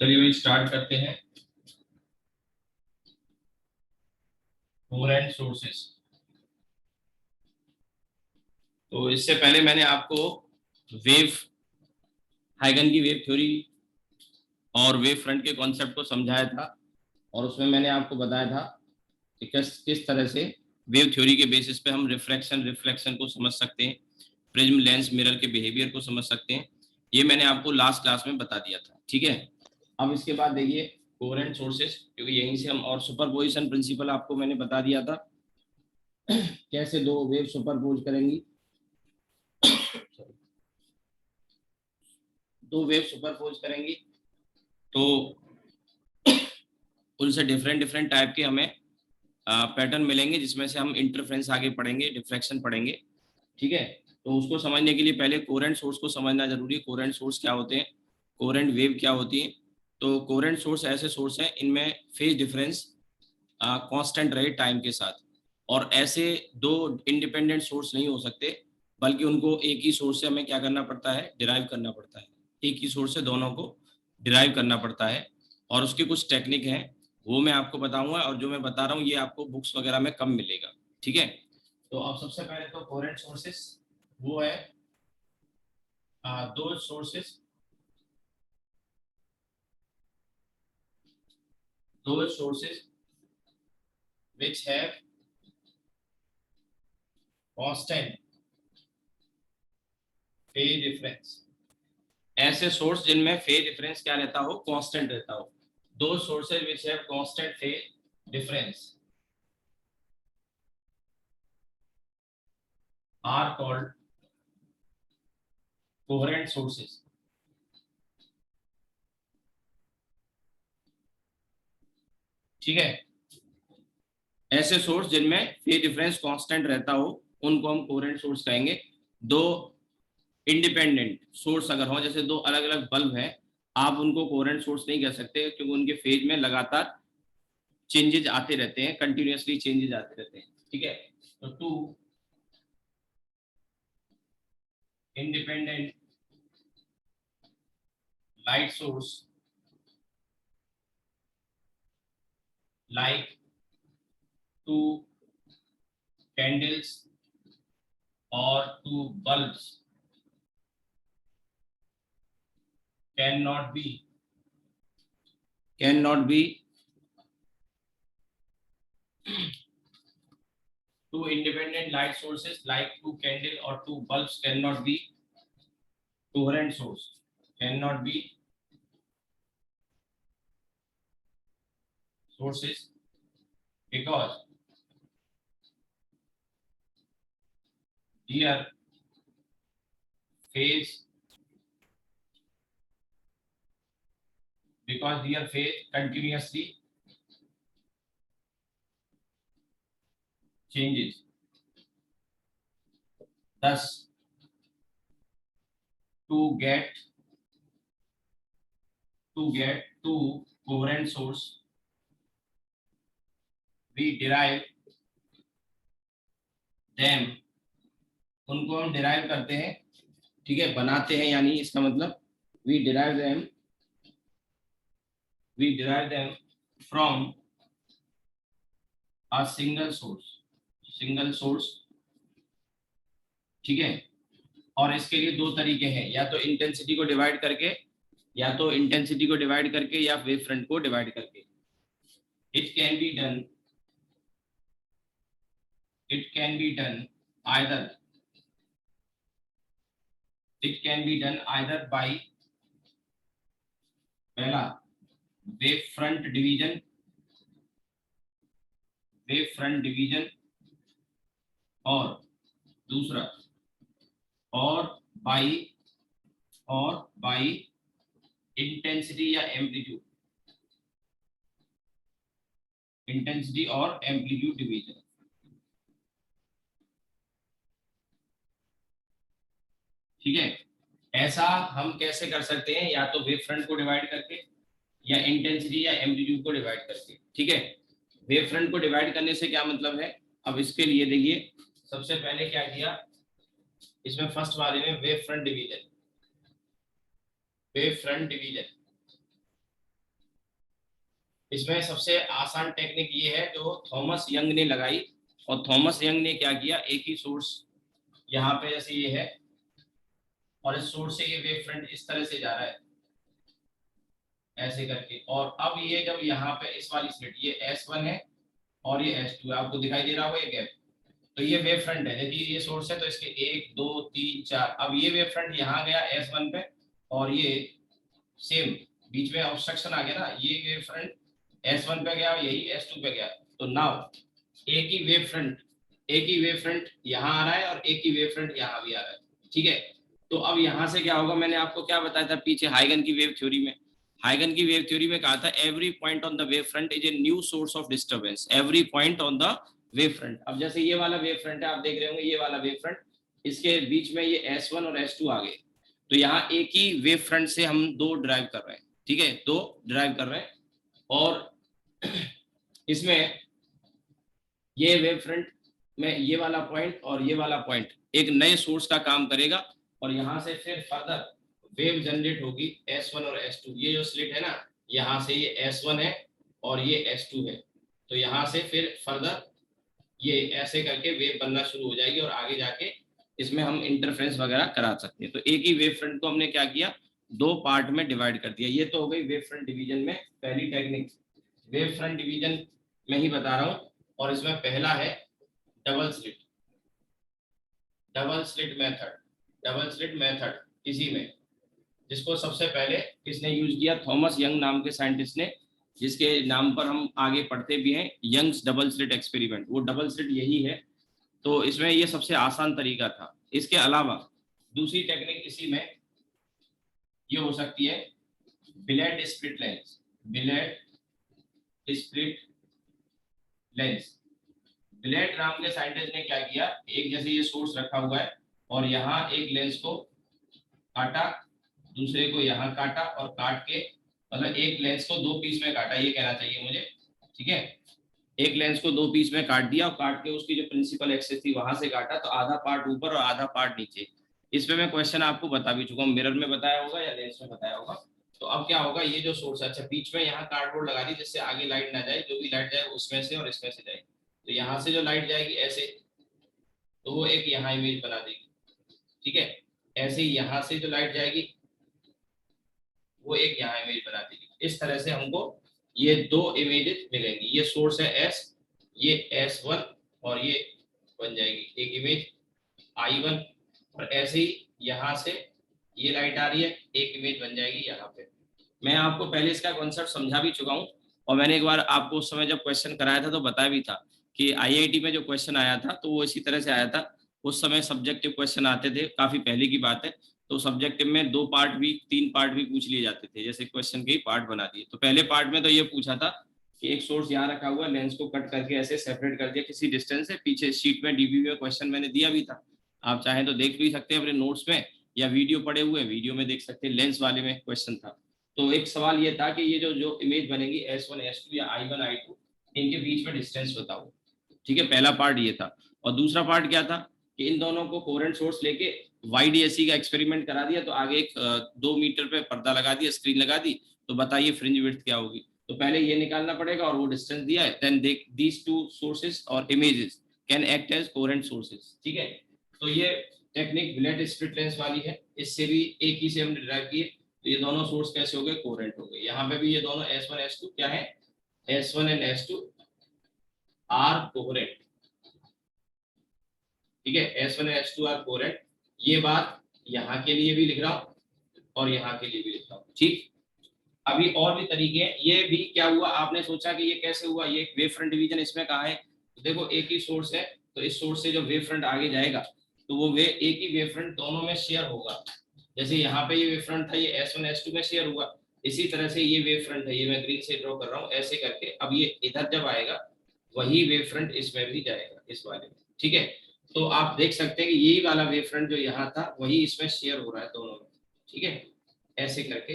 चलिए भाई स्टार्ट करते हैं। Coherent sources. तो इससे पहले मैंने आपको वेव हाइगन की वेव थ्योरी और वेव फ्रंट के कॉन्सेप्ट को समझाया था, और उसमें मैंने आपको बताया था कि किस तरह से वेव थ्योरी के बेसिस पे हम रिफ्रैक्शन रिफ्लेक्शन को समझ सकते हैं, प्रिज्म लेंस मिरर के बिहेवियर को समझ सकते हैं। ये मैंने आपको लास्ट क्लास में बता दिया था, ठीक है। अब इसके बाद देखिए कोहेरेंट सोर्सेस, क्योंकि यहीं से हम, और सुपरपोजिशन प्रिंसिपल आपको मैंने बता दिया था कैसे दो वेव सुपरपोज करेंगी, दो वेव सुपरपोज करेंगी तो उनसे डिफरेंट डिफरेंट टाइप के हमें पैटर्न मिलेंगे, जिसमें से हम इंटरफ्रेंस आगे पढ़ेंगे, डिफ्रैक्शन पढ़ेंगे, ठीक है। तो उसको समझने के लिए पहले कोहेरेंट सोर्स को समझना जरूरी है। कोहेरेंट सोर्स क्या होते हैं, कोहेरेंट वेव क्या होती है। तो कोहेरेंट सोर्स ऐसे सोर्स हैं इनमें फेज डिफरेंस कांस्टेंट रहे टाइम के साथ, और ऐसे दो इंडिपेंडेंट सोर्स नहीं हो सकते, बल्कि उनको एक ही सोर्स से हमें क्या करना पड़ता है, डिराइव करना पड़ता है। एक ही सोर्स से दोनों को डिराइव करना पड़ता है, और उसकी कुछ टेक्निक हैं, वो मैं आपको बताऊंगा, और जो मैं बता रहा हूँ ये आपको बुक्स वगैरह में कम मिलेगा, ठीक है। तो अब सबसे पहले तो कोहेरेंट सोर्सेस वो है दो सोर्सेस, दो sources which have constant phase difference। ऐसे सोर्स जिनमें फेज डिफरेंस क्या रहता हो, कांस्टेंट रहता हो। दो sources which have constant phase difference are called coherent sources, ठीक है। ऐसे सोर्स जिनमें फेज डिफरेंस कांस्टेंट रहता हो उनको हम कोहेरेंट सोर्स कहेंगे। दो इंडिपेंडेंट सोर्स अगर हो, जैसे दो अलग अलग बल्ब हैं, आप उनको कोहेरेंट सोर्स नहीं कह सकते, क्योंकि उनके फेज में लगातार चेंजेस आते रहते हैं, कंटिन्यूअसली चेंजेस आते रहते हैं, ठीक है। तो two independent light source like two candles or two bulbs cannot be two independent light sources like two candle or two bulbs cannot be coherent source, cannot be sources, because their phase continuously changes. Thus, to get two coherent source, we derive them, उनको हम derive करते हैं, ठीक है, बनाते हैं, यानी इसका मतलब we derive them from a single source, ठीक है। और इसके लिए दो तरीके हैं, या तो इंटेंसिटी को डिवाइड करके, या वेव फ्रंट को डिवाइड करके। It can be done either by पहला वेव फ्रंट डिवीजन, और दूसरा और बाई इंटेंसिटी और एम्पलीट्यूड डिवीजन, ठीक है। ऐसा हम कैसे कर सकते हैं, या तो वेव फ्रंट को डिवाइड करके, या इंटेंसिटी या एम्पलीट्यूड को डिवाइड करके, ठीक है। वेव फ्रंट को डिवाइड करने से क्या मतलब है, अब इसके लिए देखिए सबसे पहले क्या किया, इसमें फर्स्ट वाले में वेव फ्रंट डिवीजन, इसमें सबसे आसान टेक्निक ये है जो थॉमस यंग ने लगाई, और थॉमस यंग ने क्या किया, एक ही सोर्स यहाँ पे जैसे ये है, और इस सोर्स से ये वेव फ्रंट इस तरह से जा रहा है ऐसे करके, और अब ये जब यहाँ पे इस वाली स्लिट, ये S1 है और ये S2 है, आपको दिखाई दे रहा होगा ये गैप, तो ये वेव फ्रंट है। देखिए ये सोर्स है तो इसके 1 2 3 4, अब ये वेव फ्रंट यहाँ गया S1 पे, और ये सेम बीच में ऑब्स्ट्रक्शन आ गया ना, ये वेव फ्रंट S1 पे गया, यही S2 पे गया, तो नाउ एक ही वेव फ्रंट, एक ही वेव फ्रंट यहाँ आ रहा है और एक ही वेव फ्रंट यहाँ भी आ रहा है, ठीक है। तो अब यहाँ से क्या होगा, मैंने आपको क्या बताया था पीछे हाइगन की वेव थ्योरी में, हाइगन की वेव थ्योरी में कहा था every point on the wave front is a new source of disturbance, every point on the wave front. अब जैसे ये वाला वेव फ्रंट है, आप देख रहे होंगे ये वाला वेव फ्रंट, इसके बीच में ये S1 और S2 आ गए, तो यहाँ एक ही वेव फ्रंट से हम दो ड्राइव कर रहे हैं, ठीक है, दो ड्राइव कर रहे हैं, और इसमें ये वेव फ्रंट में ये वाला पॉइंट और ये वाला पॉइंट एक नए सोर्स का काम करेगा, और यहाँ से फिर फर्दर वेव जनरेट होगी S1 और S2। ये जो स्लिट है ना, यहाँ से ये S1 है और ये S2 है, तो यहाँ से फिर फर्दर ये ऐसे करके वेव बनना शुरू हो जाएगी, और आगे जाके इसमें हम इंटरफेरेंस वगैरह करा सकते हैं। तो एक ही वेव फ्रंट को हमने क्या किया, दो पार्ट में डिवाइड कर दिया। ये तो हो गई वेव फ्रंट डिवीजन में पहली टेक्निक, वेव फ्रंट डिवीजन में ही बता रहा हूँ, और इसमें पहला है double slit, double slit method, double slit method इसी में, जिसको सबसे पहले किसने यूज किया, थॉमस यंग नाम के साइंटिस्ट ने, जिसके नाम पर हम आगे पढ़ते भी हैं, यंग्स डबल स्लिट एक्सपेरिमेंट, वो डबल स्लिट यही है। तो इसमें ये सबसे आसान तरीका था। इसके अलावा दूसरी टेक्निक इसी में ये हो सकती है Billet split lens, Billet split lens. Billet नाम के साइंटिस्ट ने क्या किया, एक जैसे ये सोर्स रखा हुआ है और यहाँ एक लेंस को काटा, दूसरे को यहाँ काटा, और काट के मतलब एक लेंस को दो पीस में काटा, ये कहना चाहिए मुझे, ठीक है। एक लेंस को दो पीस में काट दिया, और काट के उसकी जो प्रिंसिपल एक्सिस थी वहां से काटा, तो आधा पार्ट ऊपर और आधा पार्ट नीचे। इसमें मैं क्वेश्चन आपको बता भी चुका हूँ, मिरर में बताया होगा या लेंस में बताया होगा। तो अब क्या होगा, ये जो सोर्स है, अच्छा बीच में यहाँ कार्डबोर्ड लगा दी जिससे आगे लाइट ना जाए, जो भी लाइट जाए उसमें से और इसमें से जाए, तो यहाँ से जो लाइट जाएगी ऐसे, तो वो एक यहाँ इमेज बना देगी, ठीक है। ऐसे ही यहाँ से जो लाइट जाएगी वो एक यहाँ इमेज बना देगी। इस तरह से हमको ये दो इमेजेस मिलेंगी, ये सोर्स है S, ये S1, और ये बन जाएगी एक इमेज I1, और ऐसे ही यहाँ से ये लाइट आ रही है, एक इमेज बन जाएगी यहाँ पे। मैं आपको पहले इसका कॉन्सेप्ट समझा भी चुका हूँ, और मैंने एक बार आपको उस समय जब क्वेश्चन कराया था तो बताया भी था कि IIT में जो क्वेश्चन आया था तो वो इसी तरह से आया था। उस समय सब्जेक्टिव क्वेश्चन आते थे, काफी पहले की बात है, तो सब्जेक्टिव में दो पार्ट भी तीन पार्ट भी पूछ लिए जाते थे, जैसे क्वेश्चन के ही पार्ट बना दिए। तो पहले पार्ट में तो ये पूछा था कि एक सोर्स यहाँ रखा हुआ, लेंस को कट करके ऐसे सेपरेट कर दिया किसी डिस्टेंस से, पीछे शीट में डीबी में क्वेश्चन मैंने दिया भी था, आप चाहें तो देख भी सकते हैं अपने नोट्स में, या वीडियो पड़े हुए वीडियो में देख सकते हैं, लेंस वाले में क्वेश्चन था। तो एक सवाल ये था कि ये जो जो इमेज बनेगी S1 S2 या I1 I2, इनके बीच में डिस्टेंस बताओ, ठीक है, पहला पार्ट ये था। और दूसरा पार्ट क्या था कि इन दोनों को कोरेंट सोर्स लेके YDSC का एक्सपेरिमेंट करा दिया, तो आगे एक 2 मीटर पे पर्दा लगा दिया, स्क्रीन लगा दी, तो बताइए फ्रिंज विड्थ क्या होगी। तो पहले ये निकालना पड़ेगा, और वो डिस्टेंस दिया है, देन दीज टू सोर्सेज और images can act as coherent sources, ठीक है। तो ये टेक्निक बिलेट स्प्लिट लेंस वाली है, इससे भी एक ही से हमने ड्राइव किए, तो ये दोनों सोर्स कैसे हो गए, कोरेंट हो गए। यहाँ पे भी ये दोनों S1 S2 क्या है, S1 and S2 are coherent, ठीक है, S1 and S2 are coherent. ये बात यहाँ के लिए भी लिख रहा हूँ और यहाँ के लिए भी लिख रहा हूँ, ठीक। अभी और भी तरीके हैं, ये भी क्या हुआ, आपने सोचा कि ये कैसे हुआ, ये वेव फ्रंट डिवीजन इसमें कहा है, तो देखो एक ही सोर्स है, तो इस सोर्स से जो वेव फ्रंट आगे जाएगा तो वो एक ही वेव फ्रंट दोनों में शेयर होगा। जैसे यहाँ पे ये वेव फ्रंट था, ये S1 S2 में शेयर हुआ, इसी तरह से ये वेव फ्रंट है, ये मैं ग्रीन से ड्रॉ कर रहा हूँ ऐसे करके। अब ये इधर जब आएगा वही वेव फ्रंट इसमें भी जाएगा, इस वाले में, ठीक है। तो आप देख सकते हैं कि यही वाला वेव फ्रंट जो यहाँ था वही इसमें शेयर हो रहा है दोनों में, ठीक है, ऐसे करके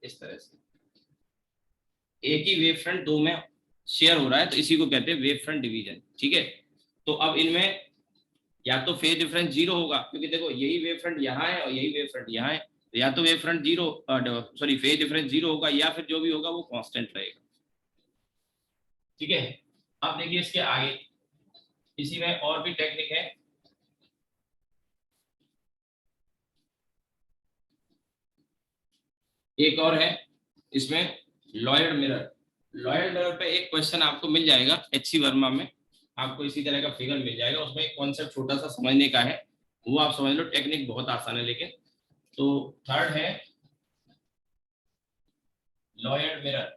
इस तरह से एक ही वेव फ्रंट दो में शेयर हो रहा है, तो इसी को कहते हैं वेव फ्रंट डिवीजन, ठीक है। तो अब इनमें या तो फेज डिफरेंस जीरो होगा, क्योंकि देखो यही वेव फ्रंट यहाँ है और यही वेव फ्रंट यहाँ है, तो या तो wave front zero, sorry phase difference zero होगा, या फिर जो भी होगा वो कांस्टेंट रहेगा, ठीक है। अब देखिए इसके आगे इसी में और भी टेक्निक है। एक और है इसमें, लॉयड मिरर। लॉयड मिरर पे एक क्वेश्चन आपको मिल जाएगा एचसी वर्मा में, आपको इसी तरह का फिगर मिल जाएगा, उसमें एक कॉन्सेप्ट छोटा सा समझने का है, वो आप समझ लो, टेक्निक बहुत आसान है लेकिन। तो थर्ड है लॉयड मिरर।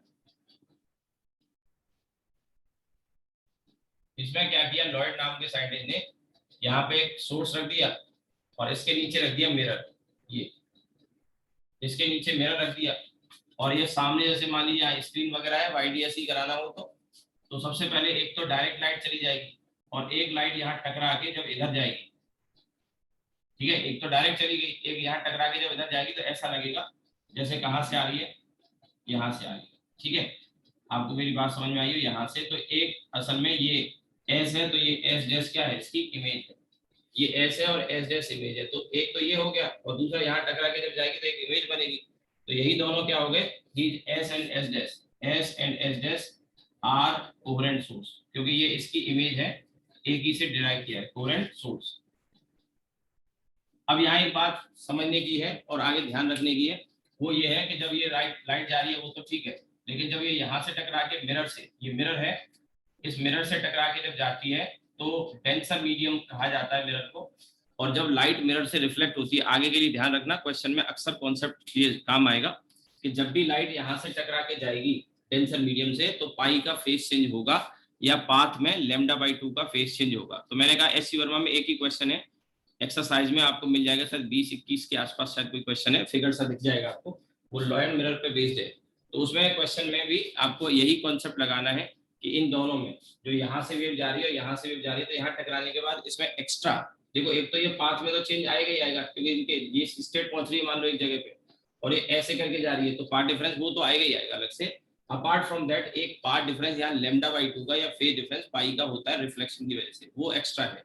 इसमें क्या किया, लॉयड नाम के साइंटिस्ट ने यहाँ पे एक सोर्स रख दिया और इसके नीचे रख दिया मिरर, ये इसके नीचे मिरर रख दिया, और ये सामने जैसे मान लीजिए स्क्रीन वगैरह है, वाईडीएसई कराना हो तो सबसे पहले एक तो डायरेक्ट लाइट चली जाएगी, और एक लाइट यहाँ टकरा के जब इधर जाएगी, ठीक है, एक तो डायरेक्ट चली गई, एक यहाँ टकरा के जब इधर जाएगी तो ऐसा लगेगा जैसे कहाँ से आ रही है, यहाँ से आ रही है। ठीक है, आपको मेरी बात समझ में आई हो, यहाँ से, तो एक असल में ये एस है, तो ये एस डैश क्या है, इसकी इमेज है, ये एस है और एस डैश इमेज है, तो एक तो ये हो गया, और दूसरा यहाँ टकरा के जब जाएगी तो एक इमेज बनेगी, तो यही दोनों क्या हो गए, S and S dash, S and S dash are coherent source, क्योंकि ये इसकी इमेज है, एक ही से डिराइव किया है, कोहेरेंट सोर्स। अब यहाँ एक बात समझने की है और आगे ध्यान रखने की है, वो ये है कि जब ये लाइट जा रही है वो तो ठीक है, लेकिन जब ये यहाँ से टकरा के मिरर से, ये मिरर है, इस मिरर से टकरा के जब जाती है तो डेंसर मीडियम कहा जाता है मिरर को, और जब लाइट मिरर से रिफ्लेक्ट होती है, आगे के लिए ध्यान रखना, क्वेश्चन में अक्सर कॉन्सेप्ट ये काम आएगा कि जब भी लाइट यहाँ से टकरा के जाएगी डेंसर मीडियम से, तो पाई का फेस चेंज होगा, या पाथ में λ/2 का फेस चेंज होगा। तो मैंने कहा एससी वर्मा में एक ही क्वेश्चन है, एक्सरसाइज में आपको मिल जाएगा सर 20-21 के आसपास शायद कोई क्वेश्चन है, फिगर सा दिख जाएगा आपको, वो लॉयड मिरर पे बेस्ड है। तो उसमें क्वेश्चन में भी आपको यही कॉन्सेप्ट लगाना है कि इन दोनों में जो यहाँ से वेव जा रही है और यहाँ से वेव जा रही है, तो यहाँ टकराने के बाद इसमें एक्स्ट्रा, देखो एक तो ये पाथ में तो चेंज आएगा ही आएगा, क्योंकि इनके ये स्टेट पहुंच रही है मान लो एक जगह पे, और ये ऐसे करके जा रही है, तो पार्ट डिफरेंस वो तो आएगा ही आएगा अलग से। अपार्ट फ्रॉम दैट एक पार्ट डिफरेंस यहाँ λ/2 का या फेज डिफरेंस पाई का होता है रिफ्लेक्शन की वजह से, वो एक्स्ट्रा है।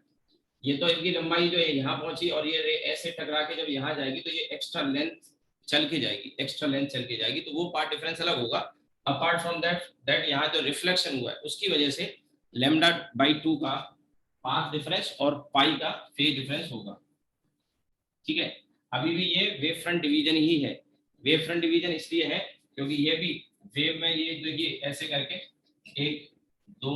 ये तो इनकी लंबाई जो है यहाँ पहुंची, और ये रे ऐसे टकरा के जब यहाँ जाएगी तो ये एक्स्ट्रा लेंथ चल के जाएगी, एक्स्ट्रा लेंथ चल के जाएगी, तो वो पार्ट डिफरेंस अलग होगा। अपार्ट फ्रॉम दैट यहाँ जो रिफ्लेक्शन हुआ है उसकी वजह से λ/2 का पाथ डिफरेंस और पाई का फेज डिफरेंस होगा। ठीक है, अभी भी ये वेव फ्रंट डिवीजन ही है। वेव फ्रंट डिवीजन इसलिए है क्योंकि ये भी वेव में ये देखिए ऐसे करके 1 2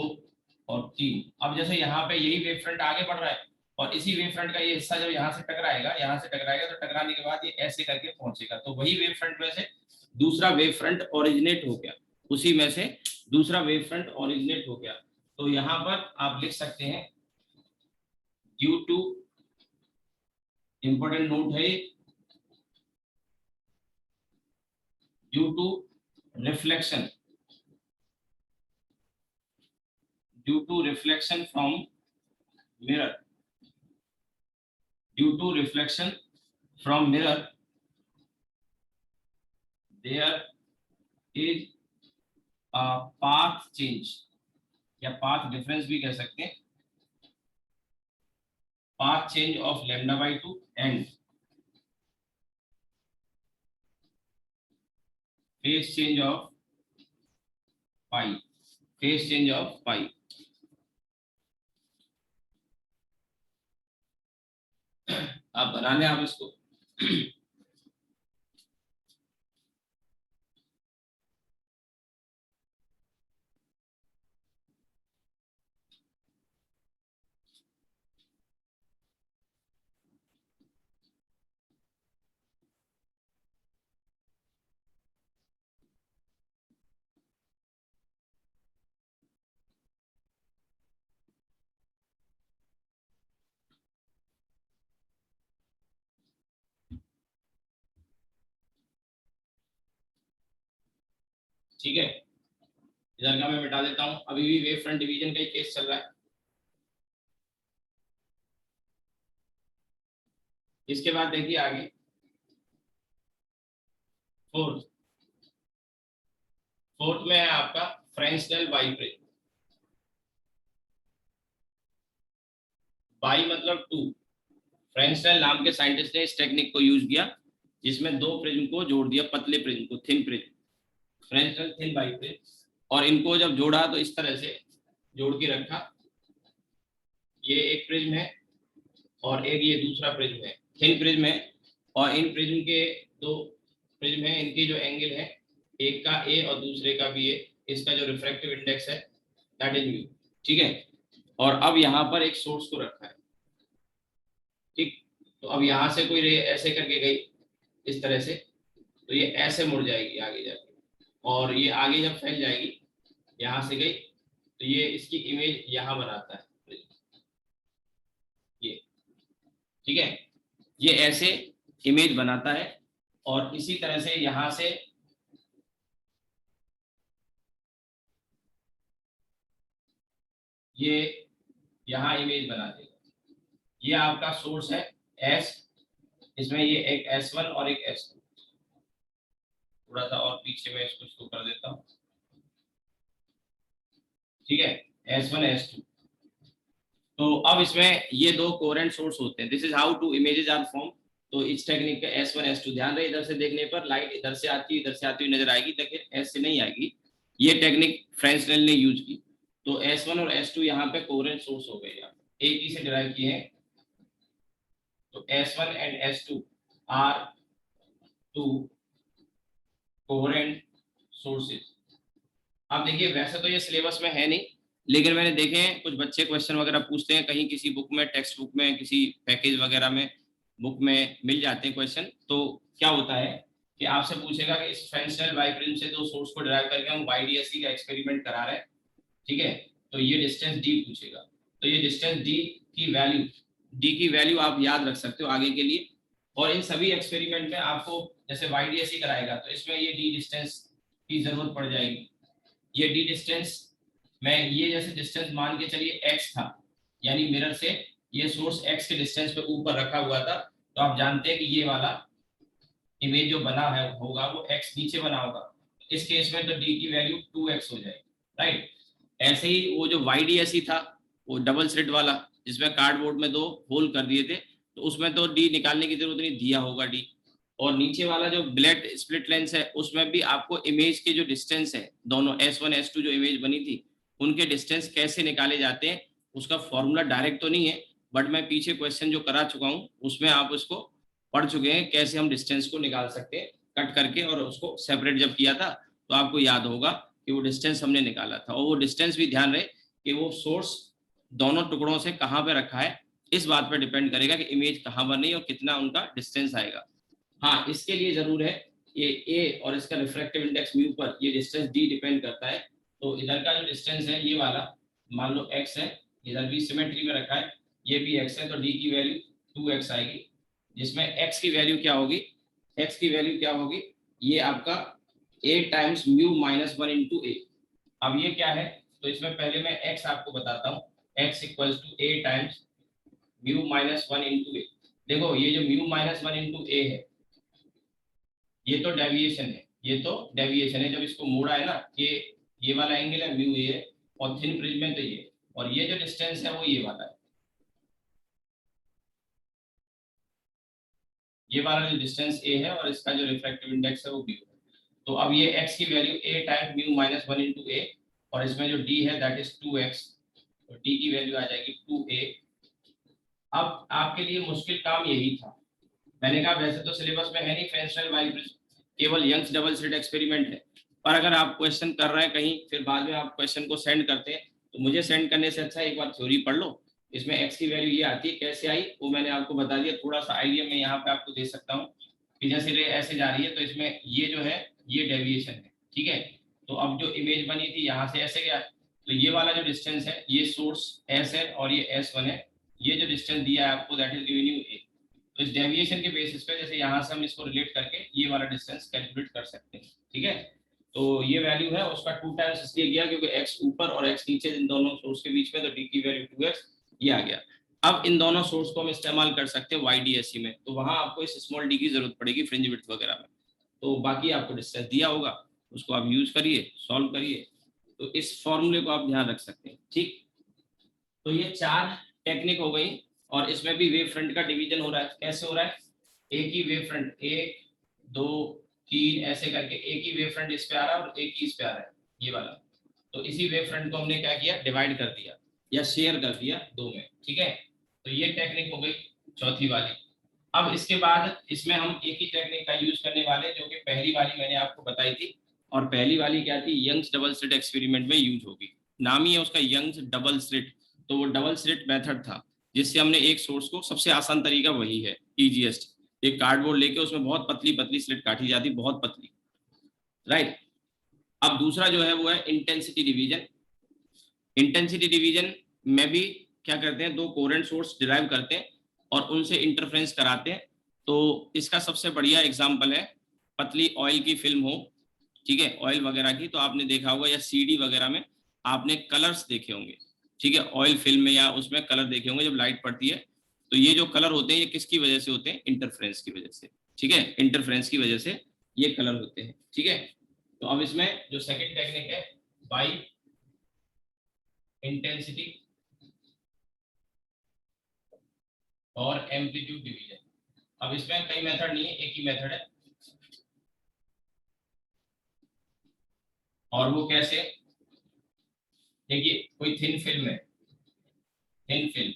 और 3, अब जैसे यहाँ पे यही वेव फ्रंट आगे बढ़ रहा है, और इसी वेव फ्रंट का ये हिस्सा जब यहाँ से टकराएगा, यहाँ से टकराएगा, तो टकराने के बाद ये ऐसे करके पहुंचेगा, तो वही वेव फ्रंट में से दूसरा वेव फ्रंट ओरिजिनेट हो गया, उसी में से दूसरा वेव फ्रंट ओरिजिनेट हो गया। तो यहाँ पर आप लिख सकते हैं ड्यू टू, इंपॉर्टेंट नोट है, due to reflection, due to reflection from mirror, due to reflection from mirror, there is a path change, या path difference भी कह सकते हैं, path change of λ/2 and phase change of pi, phase change of pi। आप बनाने आप इसको ठीक है, इधर का मैं मिटा देता हूं, अभी भी वेव फ्रंट डिवीजन का ही केस चल रहा है। इसके बाद देखिए आगे फोर्थ, फोर्थ में है आपका फ्रेंसनेल बाइप्रिज्म। बाई मतलब 2, फ्रेंसनेल नाम के साइंटिस्ट ने इस टेक्निक को यूज किया, जिसमें 2 प्रिज्म को जोड़ दिया, पतले प्रिज्म को, थिन प्रिज्म, फ्रेंसनेल थिन बाइप्रिज्म। और इनको जब जोड़ा तो इस तरह से जोड़ के रखा, ये एक प्रिज्म है और एक ये दूसरा प्रिज्म है, थिन प्रिज्म है, और इन प्रिज्म के दो प्रिज्म है, इनकी जो एंगल है एक का ए और दूसरे का भी ए, इसका जो रिफ्रैक्टिव इंडेक्स है दैट इज म्यू, ठीक है। और अब यहाँ पर एक सोर्स को रखा है, ठीक। तो अब यहाँ से कोई रे ऐसे करके गई इस तरह से, तो ये ऐसे मुड़ जाएगी आगे जाके, और ये आगे जब फैल जाएगी यहाँ से गई तो ये इसकी इमेज यहाँ बनाता है, ये, ठीक है, ये ऐसे इमेज बनाता है। और इसी तरह से यहाँ से ये यहाँ इमेज बना देगा। ये आपका सोर्स है S, इसमें ये एक S1 और एक S2, थोड़ा सा और पीछे में इसको शो कर देता हूँ, ठीक है, S1 S2। तो अब इसमें ये दो कोहेरेंट सोर्स होते हैं, this is how two images are form. तो इस टेक्निक का S1 S2, ध्यान रहे इधर से देखने पर लाइट इधर से आती हुई नजर आएगी, लेकिन S से नहीं आएगी। ये टेक्निक फ्रेंसनेल ने यूज की। तो S1 और S2 यहाँ पे कोहेरेंट सोर्स हो गए, एक ही से डिराइव किए हैं। तो S1 and S2 are two coherent sources. अब देखिए वैसे तो ये सिलेबस में है नहीं, लेकिन मैंने देखे हैं कुछ बच्चे क्वेश्चन वगैरह पूछते हैं, कहीं किसी बुक में, टेक्स्ट बुक में, किसी पैकेज वगैरह में, बुक में मिल जाते हैं क्वेश्चन। तो क्या होता है कि आपसे पूछेगा कि इस फ्रेंसनेल बाइप्रिज्म से दो सोर्स को डिराइव करके हम YDSC का एक्सपेरिमेंट करा रहे हैं, ठीक है। तो ये डिस्टेंस D पूछेगा, तो ये डिस्टेंस D की वैल्यू आप याद रख सकते हो आगे के लिए। और इन सभी एक्सपेरिमेंट में आपको जैसे YDSC कराएगा तो इसमें ये D डिस्टेंस की जरूरत पड़ जाएगी। ये D डिस्टेंस में ये जैसे डिस्टेंस मान के चलिए x था, यानी मिरर से ये सोर्स x के डिस्टेंस पे ऊपर रखा हुआ था, तो आप जानते हैं कि ये वाला इमेज जो बना है होगा वो x नीचे बना होगा। इस केस में तो D की वैल्यू 2x हो जाएगी, राइट। ऐसे ही वो जो YDSC था वो डबल स्लिट वाला, जिसमें कार्डबोर्ड में दो होल कर दिए थे, तो उसमें तो D निकालने की जरूरत नहीं, दिया होगा D। और नीचे वाला जो ब्लैक स्प्लिट लेंस है उसमें भी आपको इमेज के जो डिस्टेंस है, दोनों S1 S2 जो इमेज बनी थी उनके डिस्टेंस कैसे निकाले जाते हैं, उसका फॉर्मूला डायरेक्ट तो नहीं है, बट मैं पीछे क्वेश्चन जो करा चुका हूँ उसमें आप उसको पढ़ चुके हैं, कैसे हम डिस्टेंस को निकाल सकते हैं कट करके। और उसको सेपरेट जब किया था तो आपको याद होगा कि वो डिस्टेंस हमने निकाला था। और वो डिस्टेंस भी ध्यान रहे कि वो सोर्स दोनों टुकड़ों से कहाँ पे रखा है, इस बात पर डिपेंड करेगा कि इमेज कहाँ बनी और कितना उनका डिस्टेंस आएगा। हाँ, इसके लिए जरूर है ये ए और इसका रिफ्रैक्टिव इंडेक्स म्यू पर ये डिस्टेंस D डिपेंड करता है। तो इधर का जो डिस्टेंस है ये वाला मान लो x है, इधर भी सिमेट्री में रखा है, ये भी x है, तो D की वैल्यू 2x आएगी, जिसमें x की वैल्यू क्या होगी, x की वैल्यू क्या होगी, ये आपका a times mu minus 1 into A. अब ये क्या है, तो इसमें पहले मैं x आपको बताता हूँ, x equals to a times mu minus 1 into A. देखो ये जो म्यू माइनस 1 इंटू ए है ये तो डेविएशन है, ये तो डेविएशन है, जब इसको मोड़ा है ना, ये वाला एंगल है म्यू ए है, और थिन प्रिज्म में तो ये, और ये जो डिस्टेंस है वो ये वाला है, ये वाला जो डिस्टेंस ए है और इसका जो रिफ्रैक्टिव इंडेक्स है वो बी है। तो अब ये x की value a time mu minus 1 into A, और इसमें जो d है दैट इज 2x, तो d की वैल्यू आ जाएगी 2a। अब आपके लिए मुश्किल काम यही था, मैंने कहा वैसे तो सिलेबस में है नहीं फ्रेंसनेल बाइप्रिज्म, केवल यंग्स डबल स्लिट एक्सपेरिमेंट है, पर अगर आप क्वेश्चन कर रहे हैं कहीं फिर बाद में आप क्वेश्चन को सेंड करते हैं, तो मुझे सेंड करने से अच्छा एक बार थ्योरी पढ़ लो, इसमें x की वैल्यू ये आती है, कैसे आई वो मैंने आपको बता दिया। थोड़ा सा आइडिया मैं यहाँ पे आपको दे सकता हूँ कि जैसे रे ऐसे जा रही है तो इसमें ये जो है ये डेविएशन है, ठीक है। तो अब जो इमेज बनी थी यहाँ से ऐसे गया, तो ये वाला जो डिस्टेंस है ये सोर्स S है और ये S1 है, ये जो डिस्टेंस दिया है आपको that is given you a। तो इस डेविएशन के बेसिस पे जैसे यहाँ से हम इसको रिलेट करके ये वाला डिस्टेंस कैलकुलेट कर सकते हैं, ठीक है। तो ये वैल्यू है उसका 2 टाइम्स इसलिए गया क्योंकि x ऊपर और x नीचे इन दोनों सोर्स के बीच में, तो d की वैल्यू 2x ये आ गया। अब इन दोनों सोर्स को हम इस्तेमाल कर सकते हैं YDSC में, तो वहां आपको इस स्मॉल d की जरूरत पड़ेगी फ्रिंज विड्थ वगैरह में। तो बाकी आपको डिस्टेंस दिया होगा, उसको आप यूज करिए, सॉल्व करिए, तो इस फॉर्मूले को आप ध्यान रख सकते हैं, ठीक। तो ये 4 टेक्निक हो गई, और इसमें भी वेव फ्रंट का डिवीजन हो रहा है, कैसे हो रहा है, एक ही वेव फ्रंट 1 2 3 ऐसे करके एक ही वेव फ्रंट इस पे आ रहा है और एक ही इस पे आ रहा है, ये वाला। तो इसी वेव फ्रंट को हमने क्या किया, डिवाइड कर दिया या शेयर कर दिया दो में, ठीक है। तो ये टेक्निक हो गई चौथी वाली। अब इसके बाद इसमें हम एक ही टेक्निक का यूज करने वाले, जो कि पहली वाली मैंने आपको बताई थी, और पहली वाली क्या थी, यंग्स डबल स्लिट एक्सपेरिमेंट में यूज होगी। नाम ही है उसका यंग्स डबल स्लिट, तो वो डबल स्लिट मेथड था जिससे हमने एक सोर्स को, सबसे आसान तरीका वही है, इजीएस्ट, एक कार्डबोर्ड लेके उसमें बहुत पतली पतली स्लिट काटी जाती, बहुत पतली, राइट। अब दूसरा जो है वो है इंटेंसिटी डिवीजन। इंटेंसिटी डिवीजन में भी क्या करते हैं, दो कोरेंट सोर्स डिराइव करते हैं और उनसे इंटरफ्रेंस कराते हैं। तो इसका सबसे बढ़िया एग्जांपल है, पतली ऑयल की फिल्म हो, ठीक है, ऑयल वगैरह की, तो आपने देखा होगा, या सीडी वगैरह में आपने कलर्स देखे होंगे, ठीक है, ऑयल फिल्म में या उसमें कलर देखे होंगे जब लाइट पड़ती है। तो ये जो कलर होते हैं ये किसकी वजह से होते हैं, इंटरफ्रेंस की वजह से, ठीक है, इंटरफ्रेंस की वजह से ये कलर होते हैं, ठीक है। तो अब इसमें जो सेकंड टेक्निक है, बाई इंटेंसिटी और एम्पलीट्यूड डिवीजन। अब इसमें कई मेथड नहीं है, एक ही मेथड है, और वो कैसे, देखिए कोई थिन फिल्म है, थिन फिल्म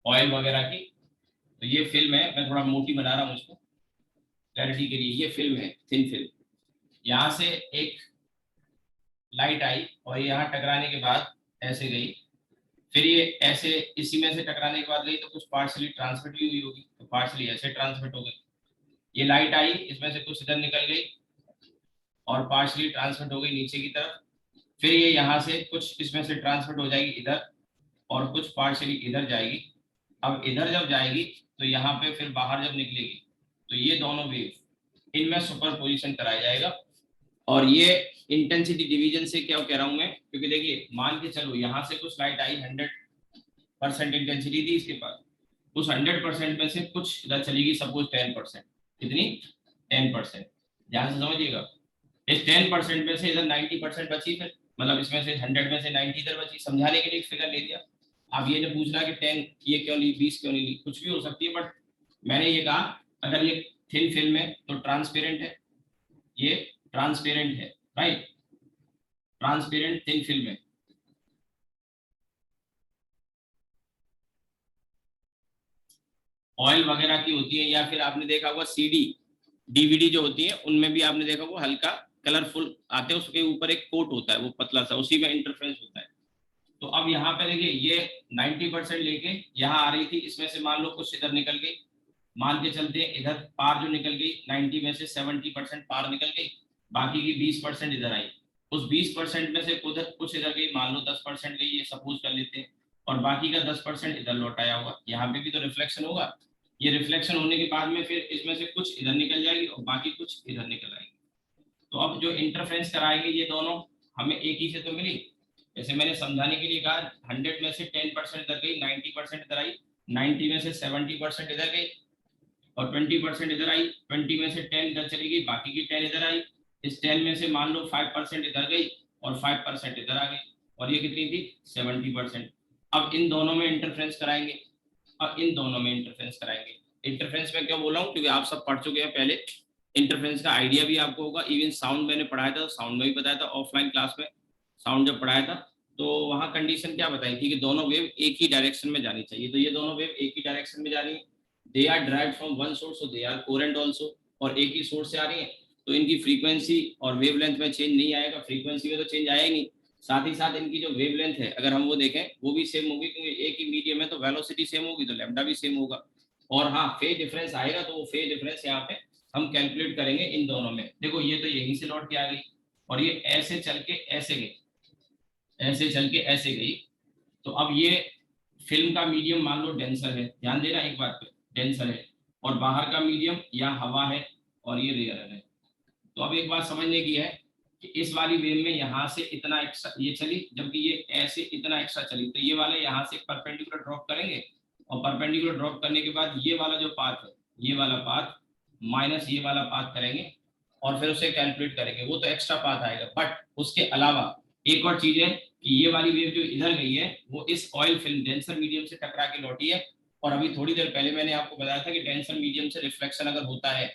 ऑयल वगैरह की, तो ये फिल्म है, मैं थोड़ा मोटी बना रहा हूँ इसको क्लैरिटी के लिए, ये फिल्म है थिन फिल्म, यहाँ से एक लाइट आई और यहाँ टकराने के बाद ऐसे गई, फिर ये ऐसे इसी में से टकराने के बाद गई, तो कुछ पार्शली ट्रांसमिट भी हुई होगी, तो पार्शली ऐसे ट्रांसमिट हो गई। ये लाइट आई, इसमें से कुछ इधर निकल गई और पार्शली ट्रांसमिट हो गई नीचे की तरफ, फिर ये यहाँ से कुछ इसमें से ट्रांसमिट हो जाएगी इधर और कुछ पार्शली इधर जाएगी। अब इधर जब जाएगी तो यहाँ पे फिर बाहर जब निकलेगी तो ये दोनों वेव इनमें सुपर पोजिशन कराया जाएगा। और ये इंटेंसिटी डिवीजन से क्या कह रहा हूं मैं, क्योंकि देखिए मान के चलो यहाँ से कुछ लाइट आई, 100% इंटेंसिटी थी इसके पास, उस 100% में से कुछ इधर चलेगी, सपोज 10%, कितनी, 10%, ध्यान से समझिएगा, इस 10% में से इधर 90% बची, फिर मतलब इसमें से 100 में से 90 इधर बची। समझाने के लिए फिगर ले दिया। अब ये जो पूछ रहा कि 10 ये क्यों ली, 20 क्यों नहीं ली, कुछ भी हो सकती है, बट मैंने ये कहा अगर ये थिन फिल्म है तो ट्रांसपेरेंट है, ये ट्रांसपेरेंट है, राइट, ट्रांसपेरेंट थिन फिल्म है। ऑयल वगैरह की होती है, या फिर आपने देखा होगा सीडी डीवीडी जो होती है उनमें भी आपने देखा होगा हल्का कलरफुल आते हैं, उसके ऊपर एक कोट होता है वो पतला सा, उसी में इंटरफेरेंस होता है। तो अब यहाँ पे देखिए ये 90% लेके यहाँ आ रही थी, इसमें से मान लो कुछ इधर निकल गई, मान के चलते हैं इधर पार जो निकल गई 90 में से 70% पार निकल गई, बाकी की 20% इधर आई, उस 20% में से कुछ इधर गई, मान लो 10% गई, ये सपोज कर लेते हैं, और बाकी का 10% इधर लौट आया होगा, यहाँ पे भी तो रिफ्लेक्शन होगा। ये रिफ्लेक्शन होने के बाद में फिर इसमें से कुछ इधर निकल जाएगी और बाकी कुछ इधर निकल आएगी। तो अब जो इंटरफेरेंस कराएंगे ये दोनों हमें एक ही से तो मिली, जैसे मैंने समझाने के लिए कहा 100 में से 10% इधर गई, 90% इधर आई, 90 में से 70% इधर गई और 20% इधर आई, 20 में से 10 इधर चली गई, बाकी की 10 इधर आई, इस 10 में से मान लो 5% इधर गई और 5% इधर आ गई, और ये कितनी थी, 70%। अब इन दोनों में इंटरफेरेंस कराएंगे, अब इन दोनों में इंटरफेरेंस कराएंगे। इंटरफेरेंस में क्यों बोला हूँ, क्योंकि आप सब पढ़ चुके हैं पहले, इंटरफेरेंस का आइडिया भी आपको होगा, इवन साउंड मैंने पढ़ाया था, साउंड में भी बताया था ऑफलाइन क्लास में, साउंड जब पढ़ाया था तो वहाँ कंडीशन क्या बताई थी कि दोनों वेव एक ही डायरेक्शन में जानी चाहिए। तो ये दोनों वेव एक ही डायरेक्शन में जा रही है, they are derived from one source, so they are coherent also, और एक ही सोर्स से आ रही है, तो इनकी फ्रीक्वेंसी और वेवलेंथ में चेंज नहीं आएगा, फ्रीक्वेंसी में तो चेंज आएगा ही नहीं, साथ ही साथ इनकी जो वेवलेंथ है अगर हम वो देखें वो भी सेम होगी, क्योंकि एक ही मीडियम है तो वेलोसिटी सेम होगी तो लैम्डा भी सेम होगा। और हाँ फेज डिफरेंस आएगा, तो वो फेज डिफरेंस यहाँ पे हम कैलकुलेट करेंगे इन दोनों में। देखो ये तो यहीं से लौट के आ गई और ये ऐसे चल के ऐसे गई, ऐसे चल के ऐसे गई, तो अब ये फिल्म का मीडियम मान लो डेंसर है, ध्यान देना एक बात पे, डेंसर है, और बाहर का मीडियम या हवा है और ये रेयर है। तो अब एक बात समझने की है कि इस वाली वेव में यहाँ से इतना एक्स्ट्रा ये चली, जबकि ये ऐसे इतना एक्स्ट्रा चली, तो ये वाले यहाँ से परपेंडिकुलर ड्रॉप करेंगे, और परपेंडिकुलर ड्रॉप करने के बाद ये वाला जो पाथ है, ये वाला पाथ माइनस ये वाला पाथ करेंगे और फिर उसे कैलकुलेट करेंगे, वो तो एक्स्ट्रा पाथ आएगा। बट उसके अलावा एक और चीज है कि ये वाली वेव जो इधर गई है वो इस ऑयल फिल्म डेंसर मीडियम से टकरा के लौटी है, और अभी थोड़ी देर पहले मैंने आपको बताया था कि डेंसर मीडियम से रिफ्लेक्शन अगर होता है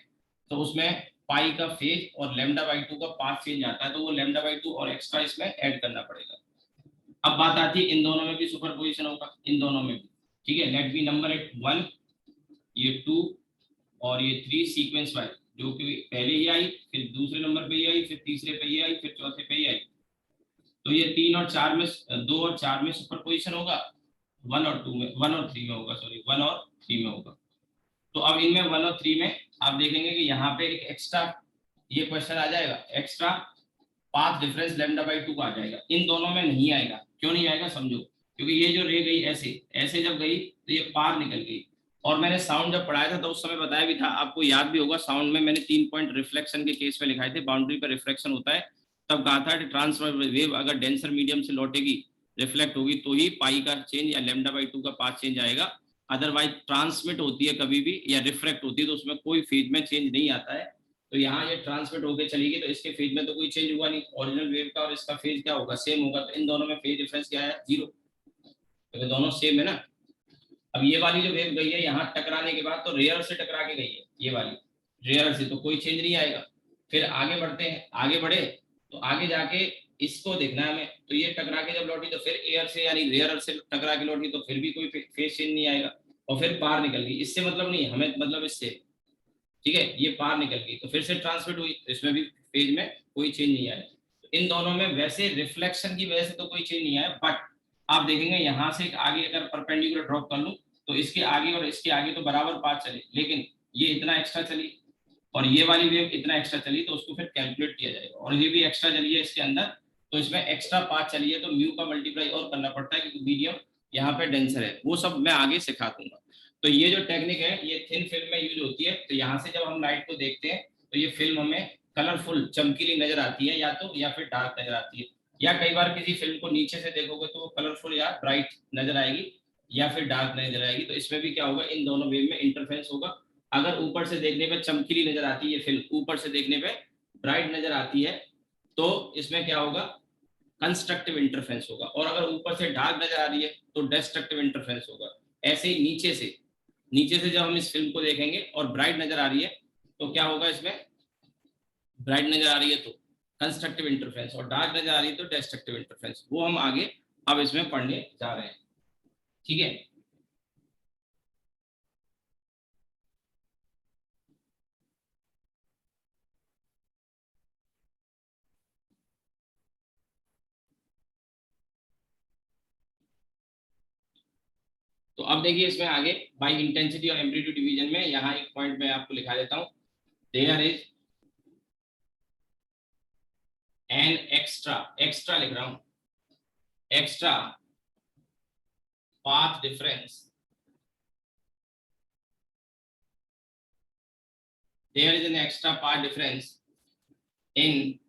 तो उसमें पाई का फेज और लेमडा बाई टू का पाथ चेंज आता है, तो वो लेमडा बाई टू और एक्स्ट्रा इसमें ऐड करना पड़ेगा। अब बात आती है इन दोनों में भी सुपरपोजिशन होगा, इन दोनों में भी। ठीक है, लेट बी नंबर एट 1, ये 2 और ये 3 सीक्वेंस वाइज, जो कि पहले ही आई, फिर दूसरे नंबर पे ही आई, फिर तीसरे पे ही आई, फिर चौथे पे ही आई। तो ये 3 और 4 में, 2 और 4 में सुपरपोजिशन होगा, 1 और 2 में, 1 और 3 में होगा, सॉरी 1 और 3 में होगा। तो अब इनमें 1 और 3 में आप देखेंगे कि यहाँ पे एक एक्स्ट्रा ये क्वेश्चन आ जाएगा, extra path difference lambda by two का आ जाएगा। इन दोनों में नहीं आएगा, क्यों नहीं आएगा समझो, क्योंकि ये जो रह गई ऐसे ऐसे जब गई तो ये पार निकल गई। और मैंने साउंड जब पढ़ाया था तो उस समय बताया भी था, आपको याद भी होगा, साउंड में मैंने 3 पॉइंट रिफ्लेक्शन के केस में लिखाए थे, बाउंड्री पर रिफ्लेक्शन होता है, तब कहा था कि ट्रांसफर वेव अगर डेंसर मीडियम से लौटेगी, रिफ्लेक्ट होगी, तो ही पाई का चेंज या लेमडा बाई टू का पाथ चेंज आएगा। अदरवाइज ट्रांसमिट होती है कभी भी या रिफ्लेक्ट होती है तो उसमें कोई फेज में चेंज नहीं आता है। तो यहाँ ये ट्रांसमिट होकर चली गई तो इसके फेज में तो कोई चेंज हुआ नहीं, ओरिजिनल वेव का और इसका फेज क्या होगा, सेम होगा। तो इन दोनों में फेज डिफरेंस क्या है, 0, क्योंकि दोनों सेम है ना। अब ये वाली जो वेव गई है यहाँ टकराने के बाद तो रेयर से टकरा के गई है, ये वाली रेयर से, तो कोई चेंज नहीं आएगा। फिर आगे बढ़ते हैं, आगे बढ़े तो आगे जाके इसको देखना है हमें, तो ये टकरा के जब लौटी तो फिर एयर से यानी रेयर से टकरा के लौटी तो फिर भी कोई फेज चेंज नहीं आएगा, और फिर पार निकल गई। इससे मतलब नहीं, हमें मतलब इससे, ठीक है, ये पार निकल गई तो फिर से ट्रांसमिट हुई, तो इसमें भी फेज में कोई चेंज नहीं आया। तो इन दोनों में वैसे रिफ्लेक्शन की वजह से तो कोई चेंज नहीं आया, बट आप देखेंगे यहाँ से आगे अगर परपेंडिकुलर ड्रॉप कर लूं तो इसके आगे और इसके आगे तो बराबर पाथ चले, लेकिन ये इतना एक्स्ट्रा चली और ये वाली वेव इतना एक्स्ट्रा चली, तो उसको फिर कैलकुलेट किया जाएगा। और ये भी एक्स्ट्रा चली है इसके अंदर, तो इसमें एक्स्ट्रा पाथ चली है, तो म्यू का मल्टीप्लाई और करना पड़ता है क्योंकि मीडियम यहाँ पे डेंसर है। वो सब मैं आगे सिखा दूंगा। तो ये जो टेक्निक है ये थिन फिल्म में यूज होती है। तो यहाँ से जब हम लाइट को देखते हैं तो ये फिल्म हमें कलरफुल चमकीली नजर आती है, या तो या फिर डार्क नजर आती है, या कई बार किसी फिल्म को नीचे से देखोगे तो वो कलरफुल या ब्राइट नजर आएगी, या फिर डार्क नजर आएगी। तो इसमें भी क्या होगा, इन दोनों वेव में इंटरफेरेंस होगा। अगर ऊपर से देखने पे चमकीली नजर आती है फिल्म, ऊपर से देखने पे ब्राइट नजर आती है, तो इसमें क्या होगा, कंस्ट्रक्टिव इंटरफेरेंस होगा। और अगर ऊपर से डार्क नजर आ रही है तो डिस्ट्रक्टिव इंटरफेरेंस होगा। ऐसे ही नीचे से जब हम इस फिल्म को देखेंगे और ब्राइट नजर आ रही है तो क्या होगा, इसमें ब्राइट नजर आ रही है तो कंस्ट्रक्टिव इंटरफेरेंस, और डार्क नजर आ रही है तो डिस्ट्रक्टिव इंटरफेरेंस। वो हम आगे अब इसमें पढ़ने जा रहे हैं, ठीक है। तो अब देखिए इसमें आगे बाई इंटेंसिटी और एम्पलीट्यूड डिवीजन में यहाँ एक पॉइंट मैं आपको लिखा देता हूँ, there is an extra, extra लिख रहा हूँ, extra path difference, there is an extra path difference in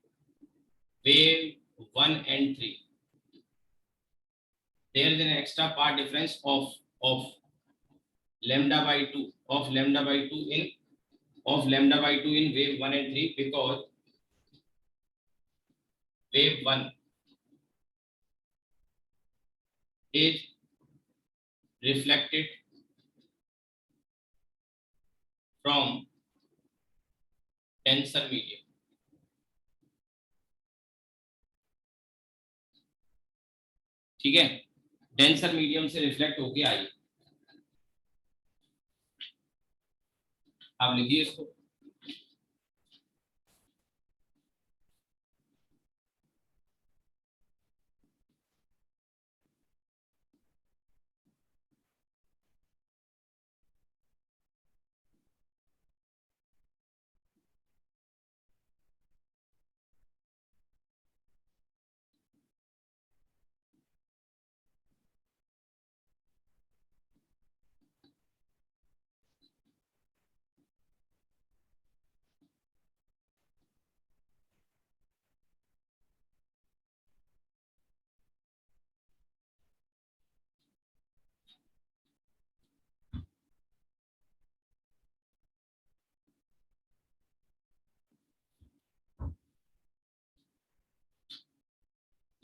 wave 1 and 3. There is an extra path difference of lambda by 2, of lambda by 2 in, of lambda by 2 in wave 1 and 3, because wave 1 is reflected from denser medium, ठीक है, denser medium से reflect होके आई। आप लिखिए इसको,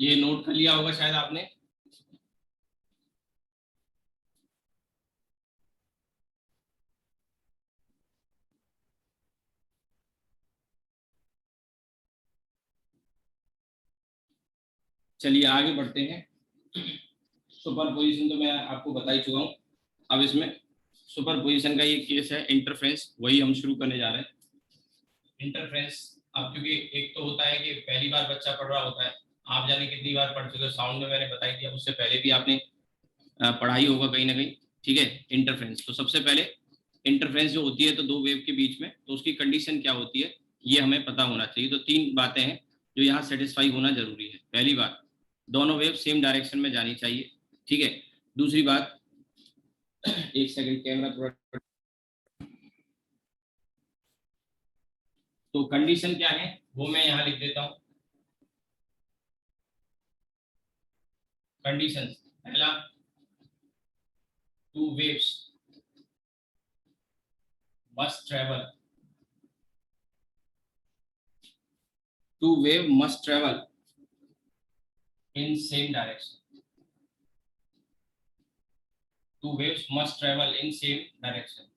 ये note कर लिया होगा शायद आपने। चलिए आगे बढ़ते हैं। सुपर पोजिशन तो मैं आपको बता ही चुका हूँ। अब इसमें सुपर पोजिशन का ये केस है इंटरफ्रेंस, वही हम शुरू करने जा रहे हैं। इंटरफ्रेंस, अब क्योंकि एक तो होता है कि पहली बार बच्चा पढ़ रहा होता है, आप जाने कितनी बार पढ़ चुके हो, साउंड में मैंने बताई दिया, उससे पहले भी आपने पढ़ाई होगा कहीं ना कहीं, ठीक है। इंटरफ्रेंस, तो सबसे पहले इंटरफ्रेंस जो होती है तो दो वेव के बीच में, तो उसकी कंडीशन क्या होती है ये हमें पता होना चाहिए। तो तीन बातें हैं जो यहाँ सेटिस्फाई होना जरूरी है। पहली बात, दोनों वेव सेम डायरेक्शन में जानी चाहिए, ठीक है। दूसरी बात, एक सेकंड कैमरा थोड़ा, तो कंडीशन क्या है वो मैं यहाँ लिख देता हूँ। कंडीशन पहला, two waves must travel, two wave must travel in same direction, two waves must travel in same direction,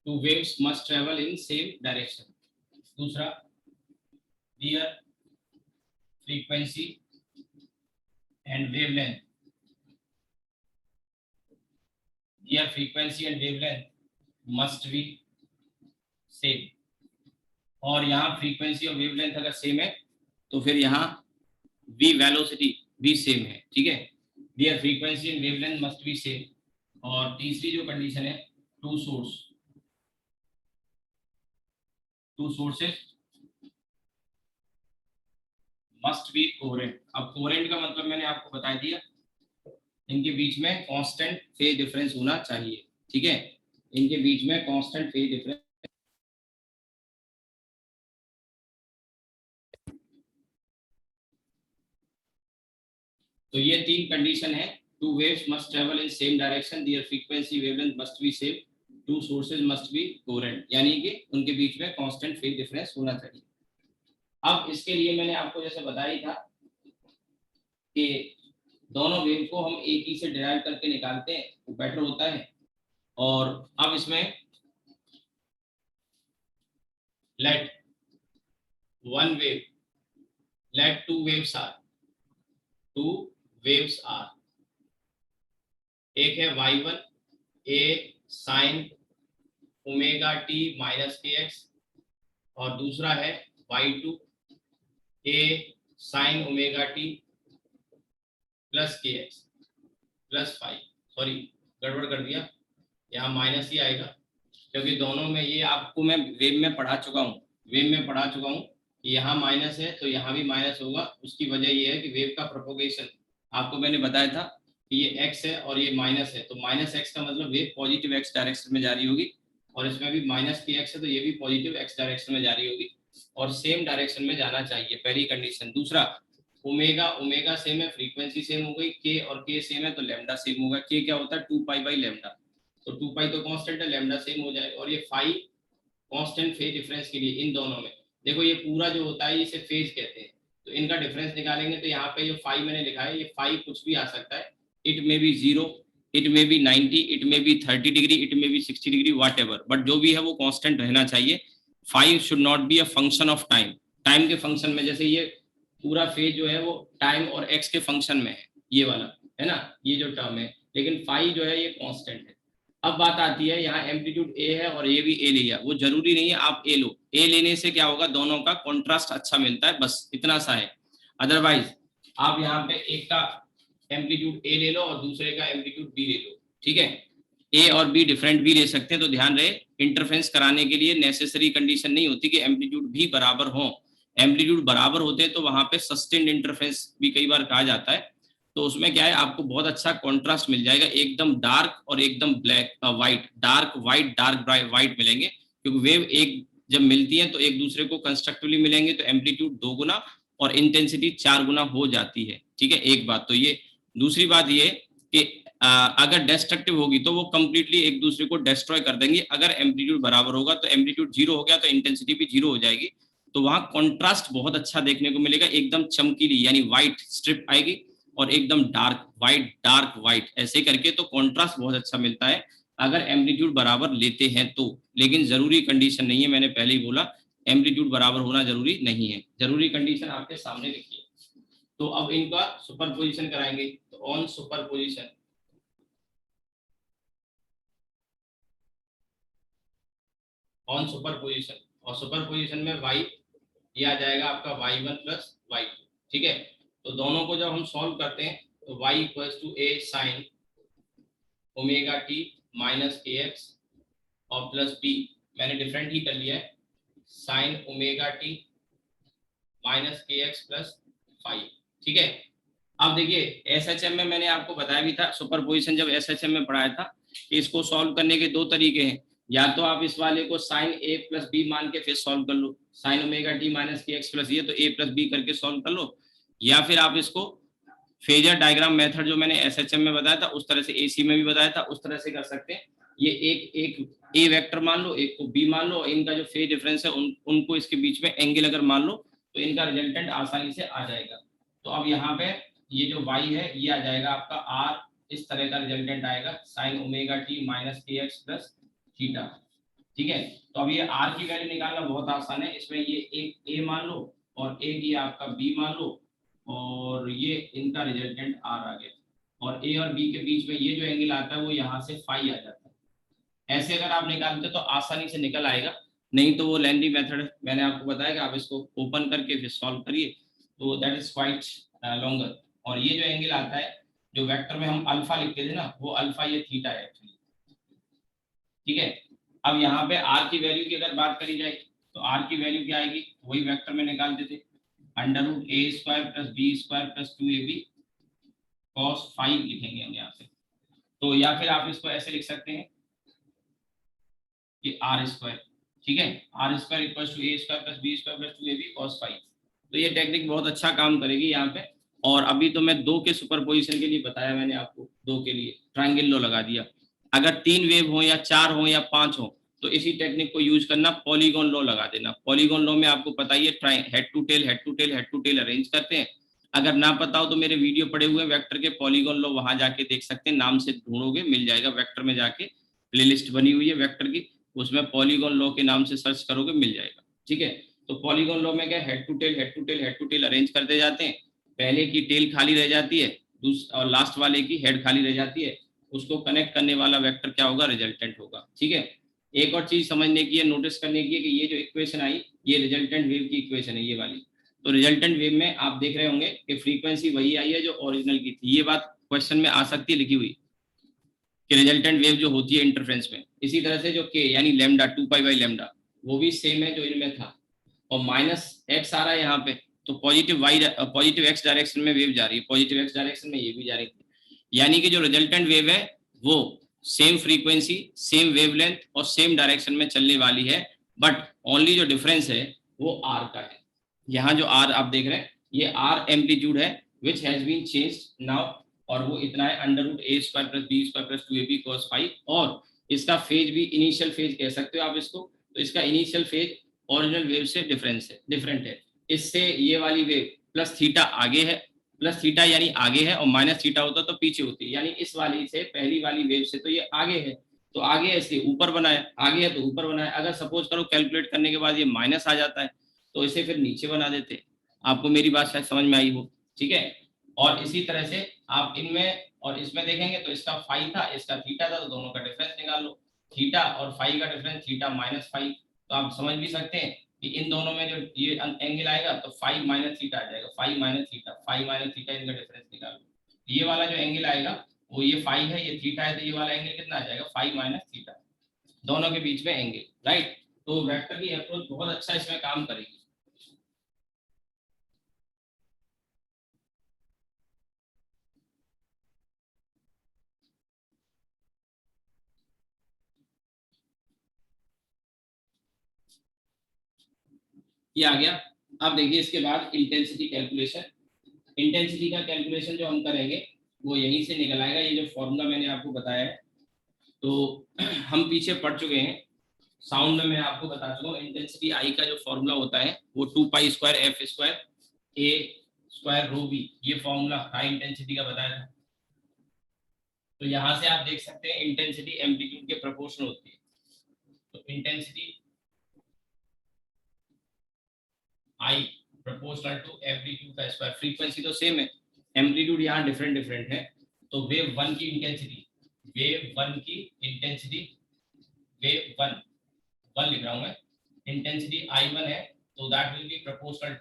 two waves must travel in same direction. दूसरा, their frequency and wavelength, their frequency and wavelength must be same, और यहाँ frequency और wavelength अगर same है तो फिर यहाँ v velocity भी सेम है, ठीक है। Their frequency and wavelength must be same. और तीसरी जो कंडीशन है, two source, two sources must be coherent. अब कोहेरेंट का मतलब मैंने आपको बता दिया, इनके बीच में कांस्टेंट फेज डिफरेंस होना चाहिए, ठीक है। इनके बीच में कांस्टेंट फेज डिफरेंस, तो ये तीन कंडीशन है। Two waves must travel in same direction, their frequency wavelength must be same, two sources must be coherent, यानी कि उनके बीच में कांस्टेंट फेज डिफरेंस होना चाहिए। अब इसके लिए मैंने आपको जैसे बताया था कि दोनों वेव को हम एक ही से डिराइव करके निकालते हैं वो बेटर होता है। और अब इसमें let one wave, let two waves are, two waves are, एक है y1 a sin omega t minus k x, और दूसरा है y2 a sin omega t plus k x plus 5, sorry गड़बड़ कर दिया, यहाँ माइनस ही आएगा क्योंकि दोनों में ये आपको मैं वेव में पढ़ा चुका हूँ, वेव में पढ़ा चुका हूँ। यहाँ माइनस है तो यहाँ भी माइनस होगा। उसकी वजह ये है कि वेव का प्रोपोगेशन आपको मैंने बताया था कि ये x है और ये माइनस है, तो माइनस x का मतलब वेव पॉजिटिव x डायरेक्शन में जा रही होगी, और इसमें भी माइनस की x है तो ये भी पॉजिटिव x डायरेक्शन में जा रही होगी, और सेम डायरेक्शन में जाना चाहिए, पहली कंडीशन। दूसरा, ओमेगा, ओमेगा सेम है, फ्रीक्वेंसी सेम हो गई, के और के सेम है तो लैम्डा सेम होगा। के क्या होता है, 2π/λ, तो 2π तो कांस्टेंट है, लैम्डा सेम हो जाए। और ये फाई कांस्टेंट फेज डिफरेंस के लिए इन दोनों में, देखो ये पूरा जो होता है इसे फेज कहते हैं, तो इनका डिफरेंस निकालेंगे तो यहाँ पे ये फाई मैंने लिखा है, ये फाई कुछ भी आ सकता है, it may be 0, it may be 90, it may be 30 degree, it may be 60 degree, whatever, but जो भी है वो कांस्टेंट रहना चाहिए। Phi should not be a function of time, time के फंक्शन में, जैसे ये पूरा फेज जो है वो टाइम और एक्स के फंक्शन में है, ये वाला है ना, ये जो टर्म है, लेकिन फाई जो है ये कांस्टेंट है। अब बात आती है, यहाँ एम्पलीट्यूड ए है और ये भी ए लिया, वो जरूरी नहीं है आप ए लो, ए लेने से क्या होगा, दोनों का कॉन्ट्रास्ट अच्छा मिलता है, बस इतना सा है। अदरवाइज आप यहाँ पे एक का एम्पलीट्यूड ए ले लो और दूसरे का एम्पलीट्यूड बी ले लो, ठीक है। ए और बी डिफरेंट भी ले सकते हैं, तो ध्यान रहे इंटरफेरेंस कराने के लिए नेसेसरी कंडीशन नहीं होती कि एम्पलीट्यूड भी बराबर हो। एम्पलीट्यूड बराबर होते हैं तो वहां पे सस्टेन्ड इंटरफेरेंस भी कई बार कहा जाता है, तो उसमें क्या है आपको बहुत अच्छा कॉन्ट्रास्ट मिल जाएगा, एकदम डार्क और एकदम black white, dark white dark white मिलेंगे, क्योंकि वेव एक जब मिलती है तो एक दूसरे को कंस्ट्रक्टिवली मिलेंगे, तो एम्पलीट्यूड 2 गुना और इंटेंसिटी 4 गुना हो जाती है, ठीक है। एक बात तो ये, दूसरी बात ये कि अगर डिस्ट्रक्टिव होगी तो वो कंप्लीटली एक दूसरे को डिस्ट्रॉय कर देंगे। अगर एम्पलीट्यूड बराबर होगा तो एम्पलीट्यूड 0 हो गया तो इंटेंसिटी भी 0 हो जाएगी, तो वहां कॉन्ट्रास्ट बहुत अच्छा देखने को मिलेगा, एकदम चमकीली यानी व्हाइट स्ट्रिप आएगी और एकदम डार्क व्हाइट ऐसे करके, तो कॉन्ट्रास्ट बहुत अच्छा मिलता है अगर एम्पलीट्यूड बराबर लेते हैं तो। लेकिन जरूरी कंडीशन नहीं है, मैंने पहले ही बोला एम्पलीट्यूड बराबर होना जरूरी नहीं है। जरूरी कंडीशन आपके सामने लिखी है। तो अब इनका सुपरपोजिशन कराएंगे। तो ऑन सुपरपोजिशन, ऑन सुपरपोजिशन, और सुपरपोजिशन में y ये आ जाएगा आपका y1 प्लस y2। ठीक है, तो दोनों को जब हम सॉल्व करते हैं तो y equals to a sine omega t minus k x और प्लस b, मैंने डिफरेंट ही कर लिया है, sine omega t minus k x plus 5। ठीक है, अब देखिए एसएचएम में मैंने आपको बताया भी था, सुपरपोजिशन जब एसएचएम में पढ़ाया था कि इसको सॉल्व करने के दो तरीके हैं। या तो आप इस वाले को साइन ए प्लस बी मान के फिर सॉल्व कर लो, sign omega t minus k x plus ये, तो ए प्लस बी करके सॉल्व कर लो। या फिर आप इसको फेजर डायग्राम मेथड जो मैंने एसएचएम में बताया था उस तरह से, एसी में भी बताया था उस तरह से कर सकते हैं। ये एक एक ए वेक्टर मान लो, एक को बी मान लो, इनका जो फेज डिफरेंस है उनको इसके बीच में एंगल अगर मान लो तो इनका रिजल्टेंट आसानी से आ जाएगा। तो अब यहाँ पे ये जो y है ये आ जाएगा आपका r, इस तरह का रिजल्टेंट आएगा sign omega t minus k x plus theta. ठीक है, तो अब ये r की वैल्यू निकालना बहुत आसान है। इसमें ये एक a मान लो और एक ये आपका b मान लो, और ये इनका रिजल्टेंट r आ गया, और a और b के बीच में ये जो एंगल आता है वो यहाँ से फाई आ जाता है। ऐसे अगर आप निकालते तो आसानी से निकल आएगा, नहीं तो वो लेंदी मेथड मैंने आपको बताया कि आप इसको ओपन करके फिर सॉल्व करिए, तो दैट इज क्वाइट लॉन्गर। और ये जो एंगल आता है जो वेक्टर में हम अल्फा लिखते थे ना, वो अल्फा ये थीटा है एक्चुअली। ठीक है, अब यहाँ पे r की वैल्यू की अगर बात करी जाए तो r की वैल्यू क्या आएगी, वही वेक्टर में निकालते थे, under root A square plus B square plus 2ab cos 5 लिखेंगे हम यहाँ पे। तो या फिर आप इसको ऐसे लिख सकते हैं कि आर स्क्वायर, ठीक है, R square equal to a square plus B square plus 2ab cos 5। तो ये टेक्निक बहुत अच्छा काम करेगी यहाँ पे। और अभी तो मैं दो के सुपरपोजिशन के लिए बताया मैंने आपको, दो के लिए ट्रायंगल लॉ लगा दिया। अगर तीन वेव हो या चार हो या पांच हो तो इसी टेक्निक को यूज करना, पॉलीगॉन लॉ लगा देना। पॉलीगॉन लॉ में आपको पता ही है, head to tail head to tail head to tail arrange करते हैं। अगर ना पता हो तो मेरे वीडियो पड़े हुए वेक्टर के, पॉलीगॉन लॉ वहां जाके देख सकते हैं, नाम से ढूंढोगे मिल जाएगा, वेक्टर में जाके प्लेलिस्ट बनी हुई है वेक्टर की, उसमें पॉलीगॉन लॉ के नाम से सर्च करोगे मिल जाएगा। ठीक है, तो पॉलीगॉन लॉ में क्या, head to tail head to tail head to tail arrange करते जाते हैं, पहले की टेल खाली रह जाती है, और लास्ट वाले की हेड खाली रह जाती है, उसको कनेक्ट करने वाला वेक्टर क्या होगा, रिजल्टेंट होगा। ठीक है, एक और चीज समझने की है, नोटिस करने की है कि ये जो इक्वेशन आई ये रिजल्टेंट वेव की इक्वेशन है ये वाली। तो रिजल्टेंट वेव में आप देख रहे होंगे कि फ्रीक्वेंसी वही आई है जो ओरिजिनल की थी, ये बात क्वेश्चन में आ सकती है लिखी हुई कि रिजल्टेंट वेव जो होती है इंटरफ्रेंस में। इसी तरह से जो के यानी लेमडा 2 पाई/लैम्डा वो भी सेम है जो इनमें था, और माइनस एक्स आ रहा है यहाँ पे, तो पॉजिटिव एक्स डायरेक्शन में वेव जा रही है, पॉजिटिव एक्स डायरेक्शन में ये भी जा रही थी। यानी कि जो रिजल्टेंट वेव है वो सेम फ्रीक्वेंसी सेम वेवलेंथ और सेम डायरेक्शन में चलने वाली है, बट ओनली जो डिफरेंस है वो आर का है। यहाँ जो आर आप देख रहे हैं ये आर एम्पलीट्यूड है which has been changed now, और वो इतना है under root A square plus B square plus 2ab cos 5। और इसका फेज भी इनिशियल फेज कह सकते हो आप इसको, तो इसका इनिशियल फेज ओरिजिनल वेव से डिफरेंट है। इससे ये वाली वेव प्लस थीटा आगे है, प्लस थीटा यानी आगे है, और माइनस थीटा होता तो पीछे होती, यानी इस वाली से पहली वाली वेव से तो ये आगे है, तो आगे है इसलिए ऊपर बनाया, आगे है तो ऊपर बनाया। अगर सपोज करो कैलकुलेट करने के बाद ये माइनस आ जाता है तो इसे फिर नीचे बना देते। आपको मेरी बात शायद समझ में आई हो। ठीक है, और इसी तरह से आप इनमें और इसमें देखेंगे तो इसका फाई था इसका थीटा था, तो दोनों का डिफरेंस निकाल लो, थीटा और फाई का डिफरेंस थीटा माइनस फाई। तो आप समझ भी सकते हैं कि इन दोनों में जो ये एंगल आएगा तो फाई माइनस थीटा आ जाएगा, फाई माइनस थीटा इनका डिफरेंस निकाल लो। ये वाला जो एंगल आएगा वो ये फाई है ये थीटा है, तो ये वाला एंगल कितना आ जाएगा, फाई माइनस थीटा, दोनों के बीच में एंगल, राइट। तो वेक्टर की अप्रोच बहुत अच्छा इसमें काम करेगी। ये आ गया। अब देखिए इसके बाद इंटेंसिटी कैलकुलेशन, इंटेंसिटी का कैलकुलेशन जो हम करेंगे वो यहीं से निकल आएगा, ये जो फॉर्मूला मैंने आपको बताया है तो हम पीछे पढ़ चुके हैं, साउंड में मैं आपको बता चुका हूँ। इंटेंसिटी आई का जो फॉर्मूला होता है वो 2 pi square f square a square rho b, ये फॉर्मूला हाई इंटेंसिटी का बताया था। तो यहाँ से आप देख सकते हैं इंटेंसिटी एम्पलीट्यूड के प्रोपोर्शनल होती है। तो intensity I proportional to amplitude का स्क्वायर। फ्रीक्वेंसी तो सेम है, एम्पलीट्यूड यहाँ डिफरेंट डिफरेंट है। तो वेव वन की इंटेंसिटी, वेव वन की इंटेंसिटी, वेव वन वन लिख रहा हूं मैं, इंटेंसिटी आई वन है, तो that will be proportional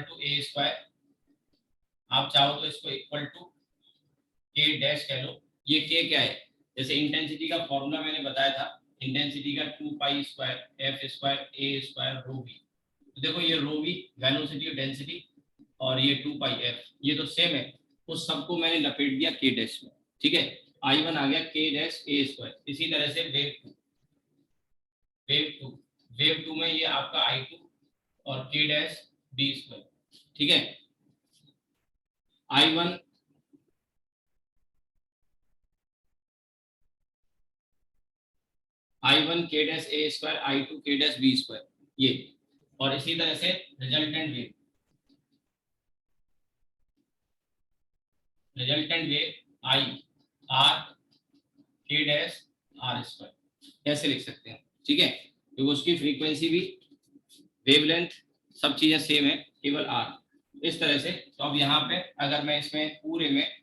to a square. आप चाहो तो इसको इक्वल टू के डैश कह लो। ये के क्या है, जैसे इंटेंसिटी का फॉर्मूला मैंने बताया था, इंटेंसिटी का 2 pi square f square a square rho v. तो देखो ये रो वी वेलोसिटी और डेंसिटी, और ये 2 पाई एफ, ये तो सेम है। उस सबको मैंने लपेट दिया के डैश में, ठीक है। आई वन आ गया के डैश ए स्क्वायर। इसी तरह से wave two, wave two, wave two में ये आपका आई टू और के डैश बी स्क्वायर, ठीक है। I one I one k dash a square, I two k dash b square, ये। और इसी तरह से resultant wave, resultant wave I R k dash R square, ऐसे लिख सकते हैं, ठीक है। क्योंकि उसकी फ्रीक्वेंसी भी, वेवलेंथ, सब चीजें सेम है, केवल आर। इस तरह से तो अब यहाँ पे अगर मैं इसमें पूरे में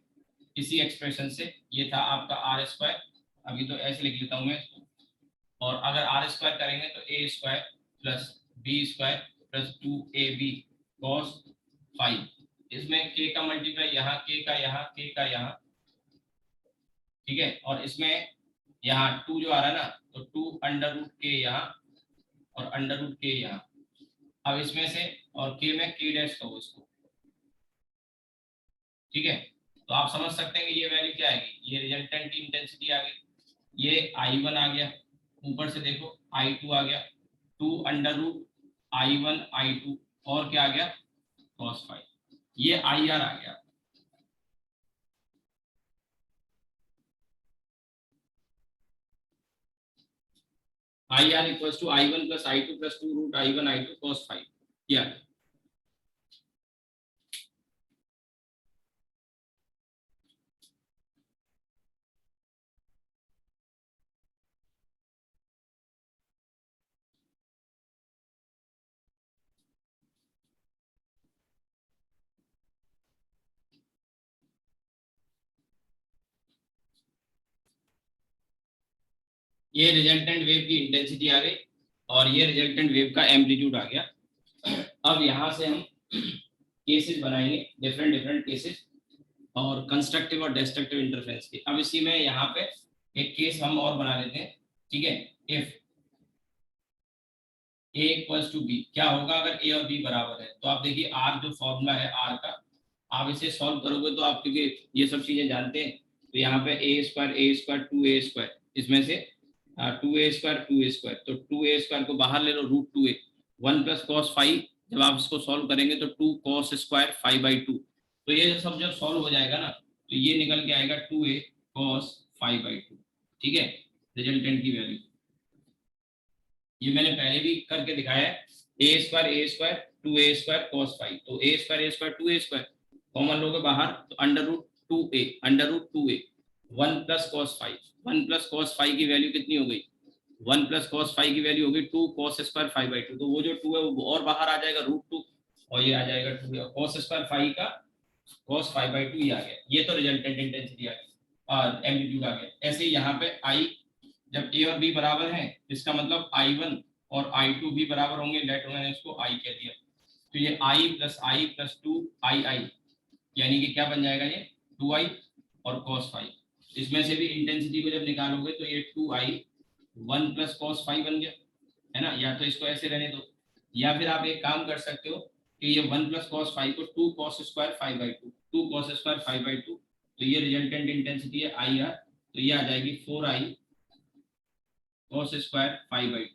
इसी एक्सप्रेशन से, ये था आपका आर स्क्वायर, अभी तो ऐसे लिख लेता हूँ मैं इसको, और अगर आर स्क्वायर करेंगे तो A square plus B square plus 2ab cos five. इसमें के का मल्टीप्लाई यहाँ, के का यहाँ, के का यहाँ, ठीक है। और इसमें यहाँ 2 जो आ रहा है ना, तो 2 अंडर रूट के यहाँ और अंडर रूट के यहाँ। अब इसमें से, और के में के डैश कहो इसको, ठीक है। तो आप समझ सकते हैं कि ये वैल्यू क्या आएगी, ये रिजल्टेंट की इंटेंसिटी आ गई। ये आई वन आ गया, ऊपर से देखो आई टू आ गया, 2 under root I one I two, और क्या आ गया कॉस फाइव, ये आई आर आ गया। I R equal to I one plus I two plus 2 root I one I two cos five, क्या। ये रिजल्टेंट वेव की इंटेंसिटी आ गई, और ये रिजल्टेंट वेव का एम्पलीट्यूड आ गया। अब यहाँ से हम केसेस बनाएंगे, डिफरेंट डिफरेंट केसेस, और कंस्ट्रक्टिव और डिस्ट्रक्टिव इंटरफेरेंस के। अब इसी में यहाँ पे एक केस हम और बना लेते हैं, ठीक है। If a equals to b, क्या होगा अगर ए और बी बराबर है। तो आप देखिए आर जो फॉर्मूला है आर का, आप इसे सॉल्व करोगे तो आप, क्योंकि ये सब चीजें जानते हैं, तो यहाँ पे ए स्क्वायर 2a स्क्वायर, इसमें से 2a स्क्वायर तो 2a स्क्वायर को बाहर ले लो, root 2a, 1 plus cos five. जब आप इसको सॉल्व करेंगे तो 2 कॉस स्क्वायर 5/2। तो ये सब जब सॉल्व हो जाएगा ना, तो ये निकल के आएगा 2a कॉस 5/2, ठीक है, रिजल्टेंट की वैल्यू। ये मैंने पहले भी करके दिखाया है, A square 2a square cos five. तो A square 2a square common लोगे बाहर, तो under root two A 1 plus cos five. 1 plus cos five की वैल्यू कितनी हो गई, 1 प्लस कॉस फाइव की वैल्यू होगी 2 कॉस स्क्वायर 5/2। तो वो जो 2 है वो और बाहर आ जाएगा, रूट 2, और ये आ जाएगा 2 कॉस स्क्वायर 5 का कॉस 5/2 ये आ गया। ये तो रिजल्टेंट इंटेंसिटी आ गई, एम्पलीट्यूड आ गया। ऐसे ही यहाँ पे आई, जब ए और बी बराबर हैं, इसका मतलब आई वन और आई टू भी बराबर होंगे, लेट मैंने इसको आई कह दिया। तो ये आई प्लस 2 आई, यानी कि क्या बन जाएगा, ये 2i और cos फाइव। इसमें से भी इंटेंसिटी को जब निकालोगे तो ये 2i 1 प्लस कॉस फाइव बन गया, है ना। या तो इसको ऐसे रहने दो, या फिर आप एक काम कर सकते हो कि ये 1 प्लस कॉस फाइव को 2 कॉस स्क्वायर 5/2, 2 कॉस स्क्वायर 5/2, तो ये रिजल्टेंट इंटेंसिटी है आई आर। तो ये आ जाएगी 4i cos square 5/2,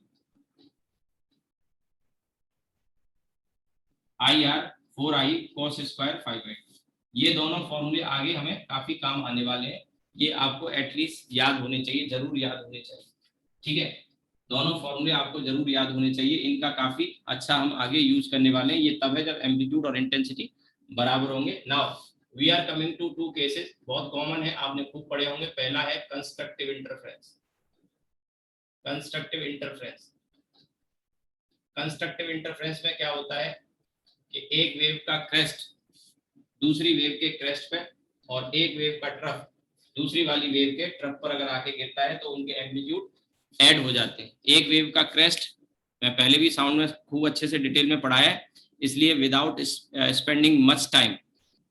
I R 4i cos square 5/2। ये दोनों फॉर्मूले आगे हमें काफी काम आने वाले हैं, ये आपको एटलीस्ट याद होने चाहिए, जरूर याद होने चाहिए, ठीक है। दोनों फॉर्मूले आपको जरूर याद होने चाहिए, इनका काफी अच्छा हम आगे यूज करने वाले हैं। ये तब है जब एम्पलीट्यूड और इंटेंसिटी बराबर होंगे। Now we are coming to 2 cases, बहुत कॉमन है, आपने खूब पढ़े होंगे। पहला है constructive interference, constructive interference. Constructive interference में क्या होता है कि एक वेव का क्रेस्ट दूसरी वेव के क्रेस्ट पे और एक वेव का ट्रफ दूसरी वाली वेव के ट्रफ पर अगर आके गिरता है तो उनके एम्पलीट्यूड ऐड हो जाते हैं। एक वेव का क्रेस्ट मैं पहले भी साउंड में खूब अच्छे से डिटेल में पढ़ाया है, इसलिए विदाउट स्पेंडिंग मच टाइम,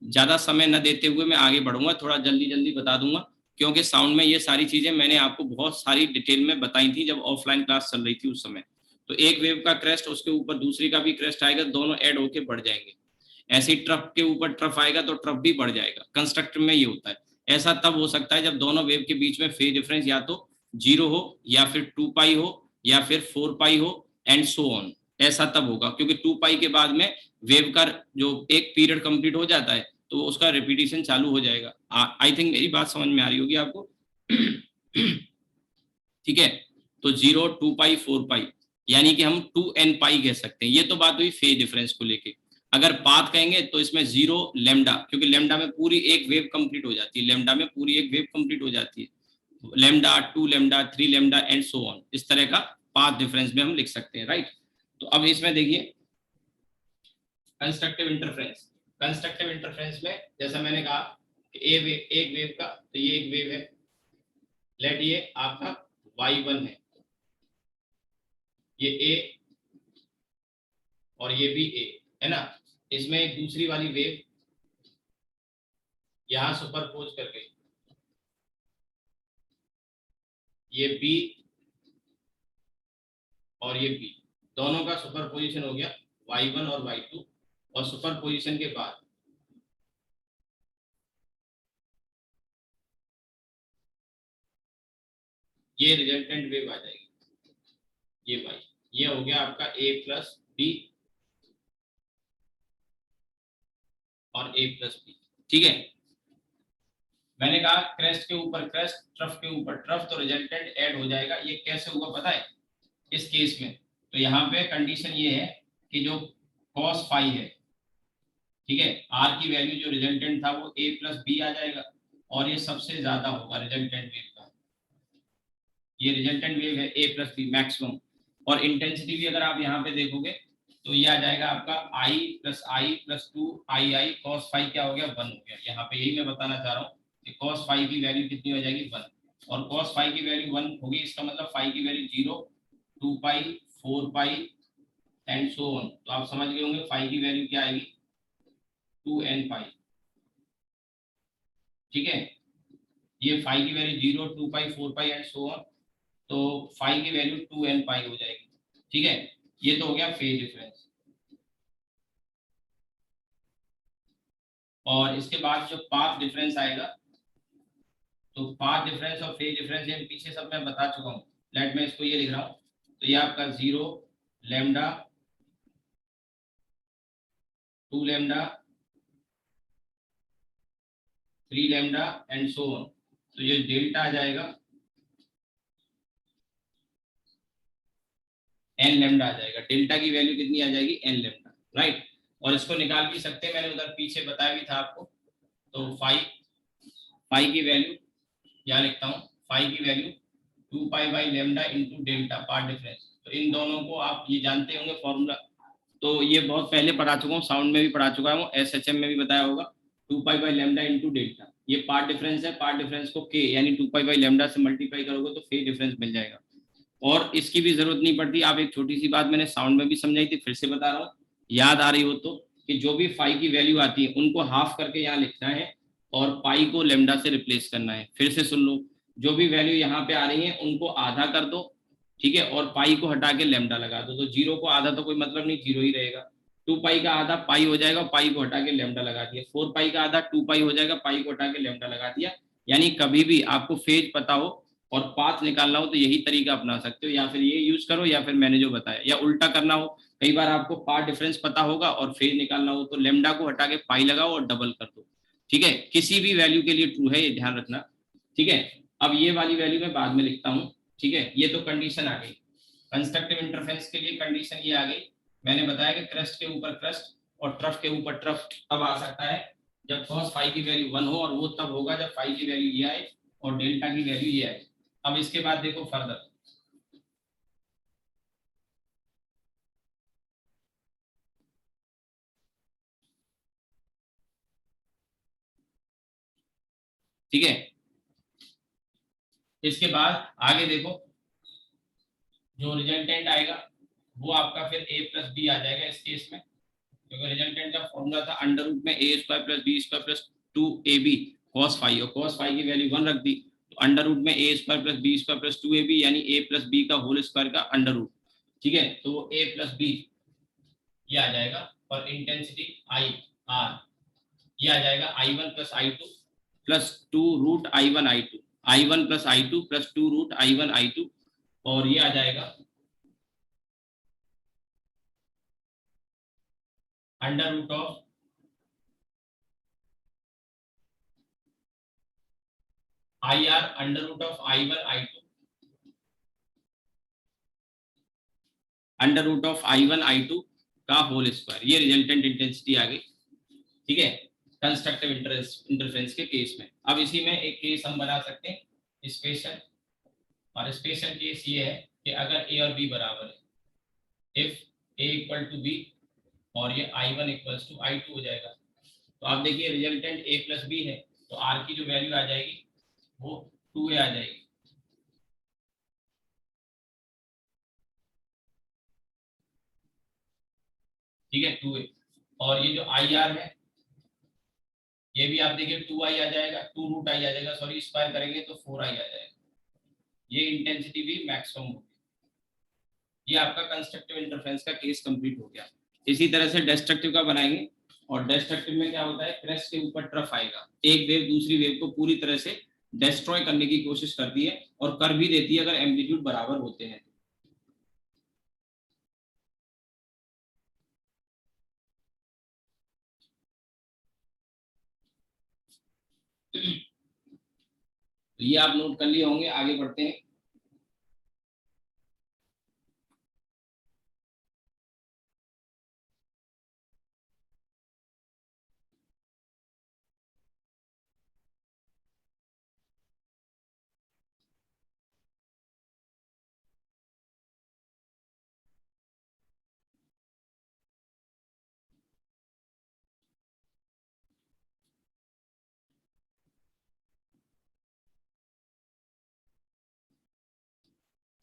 ज्यादा समय न देते हुए मैं आगे बढ़ूंगा, थोड़ा जल्दी जल्दी बता दूंगा, क्योंकि साउंड में ये सारी चीजें मैंने आपको बहुत सारी डिटेल में बताई थी जब ऑफलाइन क्लास चल रही थी उस समय। तो एक वेव का क्रेस्ट उसके ऊपर दूसरी का भी क्रेस्ट आएगा, दोनों ऐड होके बढ़ जाएंगे। ऐसे ही ट्रफ के ऊपर ट्रफ आएगा तो ट्रफ भी बढ़ जाएगा। कंस्ट्रक्टर में ये होता है। ऐसा तब हो सकता है जब दोनों वेव के बीच में फेज डिफरेंस या तो 0 हो या फिर 2 पाई हो या फिर 4 पाई हो एंड सो ऑन। ऐसा तब होगा क्योंकि 2 पाई के बाद में वेव का जो एक पीरियड कंप्लीट हो जाता है तो उसका रिपीटिशन चालू हो जाएगा। आई थिंक मेरी बात समझ में आ रही होगी आपको। ठीक है, तो 0, 2 पाई, 4 पाई, यानी कि हम 2n पाई कह सकते हैं। ये तो बात हुई फेज डिफरेंस को लेके। अगर पाथ कहेंगे तो इसमें 0 लैम्डा, क्योंकि लैम्डा में पूरी एक वेव कंप्लीट हो जाती है, लैम्डा में पूरी एक वेव कंप्लीट हो जाती है। Lambda, 2 lambda, 3 lambda and so on, इस तरह का पाथ डिफरेंस में हम लिख सकते हैं, राइट। तो अब इसमें देखिए कंस्ट्रक्टिव इंटरफेरेंस। कंस्ट्रक्टिव इंटरफेरेंस में जैसा मैंने कहा कि एक वेव का, तो ये एक वेव है, लेट ये आपका y1 है, ये a और ये भी a है ना। इसमें एक दूसरी वाली वेव यहां सुपरपोज करके ये b और ये b दोनों का सुपरपोजिशन हो गया y1 और y2, और सुपरपोजिशन के बाद ये रिजल्टेंट वेव आ जाएगी, ये y, ये हो गया आपका a प्लस बी और a प्लस बी। ठीक है, मैंने कहा क्रेस्ट के ऊपर क्रेस्ट, ट्रफ के ऊपर ट्रफ, तो रिजल्टेंट ऐड हो जाएगा। ये कैसे होगा पता है इस केस में? तो यहाँ पे कंडीशन ये है कि जो cos फाई है, ठीक है, r की वैल्यू जो रिजल्टेंट था वो a प्लस बी आ जाएगा, और ये सबसे ज्यादा होगा रिजल्टेंट वेव का। ये रिजल्टेंट वेव है a प्लस बी मैक्सिमम। और इंटेंसिटी भी अगर आप यहाँ पे देखोगे तो ये आ जाएगा आपका i plus 2 I cos phi क्या हो गया 1 हो गया। यहाँ पे यही मैं बताना चाह रहा हूँ कि cos फाई की वैल्यू कितनी हो जाएगी 1, और cos फाई की वैल्यू 1 होगी, इसका मतलब फाई की value 0, 2 pi, 4 pi and so on. तो आप समझ गए होंगे फाई की वैल्यू क्या आएगी 2n पाई। ठीक है, ये फाई की value 0, 2 pi, 4 pi and so on, तो फाई की वैल्यू 2n पाई हो जाएगी। ठीक है, ये तो हो गया फेज डिफरेंस। और इसके बाद जो पाथ डिफरेंस आएगा, तो पाथ डिफरेंस और फेज डिफरेंस ये पीछे सब मैं बता चुका हूँ। लेट मैं इसको ये लिख रहा हूँ, तो ये आपका 0 lambda, 2 lambda, 3 lambda and so on. तो ये डेल्टा आ जाएगा n लैम्डा आ जाएगा। डेल्टा की वैल्यू कितनी आ जाएगी n लैम्डा, राइट। और इसको निकाल भी सकते हैं, मैंने उधर पीछे बताया भी था आपको। तो फाई की वैल्यू यहाँ लिखता हूँ, फाई की value 2 pi by lambda into delta path difference. तो इन दोनों को आप ये जानते होंगे फॉर्मूला, तो ये बहुत पहले पढ़ा चुका हूँ, साउंड में भी पढ़ा चुका हूँ, SHM में भी बताया होगा। 2 pi by lambda into delta, ये पार्ट डिफरेंस है। पार्ट डिफरेंस को k यानी 2 पाई बाई लैम्डा से मल्टीप्लाई करोगे तो फेज डिफरेंस मिल जाएगा। और इसकी भी जरूरत नहीं पड़ती। आप एक छोटी सी बात मैंने साउंड में भी समझाई थी, फिर से बता रहा हूँ, याद आ रही हो तो, कि जो भी फाई की वैल्यू आती है उनको हाफ करके यहाँ लिखना है और पाई को लेमडा से रिप्लेस करना है। फिर से सुन लो, जो भी वैल्यू यहाँ पे आ रही है उनको आधा कर दो, ठीक है, और पाई को हटा के लेमडा लगा दो। तो 0 को आधा तो कोई मतलब नहीं, 0 ही रहेगा। 2 पाई का आधा पाई हो जाएगा, पाई को हटा के लेमडा लगा दिया। 4 पाई का आधा 2 पाई हो जाएगा, पाई को हटा के लेमडा लगा दिया। यानी कभी भी आपको फेज पता हो और पाथ निकालना हो तो यही तरीका अपना सकते हो, या फिर ये यूज करो या फिर मैंने जो बताया, या उल्टा करना हो। कई बार आपको पाथ डिफरेंस पता होगा और फेज निकालना हो तो लेमडा को हटा के पाई लगाओ और डबल कर दो। ठीक है, किसी भी वैल्यू के लिए ट्रू है, ये ध्यान रखना। ठीक है, अब ये वाली वैल्यू मैं बाद में लिखता हूँ। ठीक है, ये तो कंडीशन आ गई। कंस्ट्रक्टिव इंटरफेरेंस के लिए कंडीशन ये आ गई, मैंने बताया कि क्रस्ट के ऊपर क्रस्ट और ट्रफ के ऊपर ट्रफ तब आ सकता है जब cos फाई की वैल्यू 1 हो, और वो तब होगा जब फाई की वैल्यू ये आए और डेल्टा की वैल्यू ये आए। अब इसके बाद देखो फर्दर, ठीक है। इसके बाद आगे देखो, जो रिजल्टेंट आएगा वो आपका फिर a प्लस बी आ जाएगा इस केस में, क्योंकि रिजल्टेंट का फॉर्मूला था अंडर रूट में a square plus B square plus 2ab cos phi, और cos फाई की वैल्यू 1 रख दी, तो अंडर रूट में a square plus B square plus 2ab यानी a प्लस बी का होल स्क्वायर का अंडर रूट, ठीक है। तो वो a प्लस बी ये आ जाएगा, और इंटेंसिटी आई आर ये आ जाएगा I1 plus I2 plus 2 root I1 I2, I1 plus I2 plus 2 root I1 I2, और ये आ जाएगा under root of I R under root of I1 I2 under root of I1 I2 का whole square, ये resultant intensity आ गई, ठीक है, कंस्ट्रक्टिव इंटरफेरेंस के केस में। अब इसी में एक केस हम बना सकते हैं स्पेशल, और स्पेशल केस ये है कि अगर a और b बराबर है, if a equal to b और ये I1 इक्वल्स टू I2 हो जाएगा, तो आप देखिए रिजल्टेंट a प्लस बी है, तो r की जो वैल्यू आ जाएगी वो 2a आ जाएगी, ठीक है 2a, और ये जो IR है ये भी आप देखिए 2i आ जाएगा, 2 रूट i आ जाएगा, सॉरी स्क्वायर करेंगे तो 4i आ जाएगा, ये इंटेंसिटी भी मैक्सिमम होगी। ये आपका कंस्ट्रक्टिव इंटरफेरेंस का केस कंप्लीट हो गया। इसी तरह से डिस्ट्रक्टिव का बनाएंगे, और डिस्ट्रक्टिव में क्या होता है, क्रेस्ट के ऊपर ट्रफ आएगा, एक वेव दूसरी वेव को पूरी तरह से डिस्ट्रॉय करने की कोशिश करती है और कर भी देती है अगर एम्पलीट्यूड बराबर होते हैं। तो ये आप नोट कर लिए होंगे, आगे बढ़ते हैं।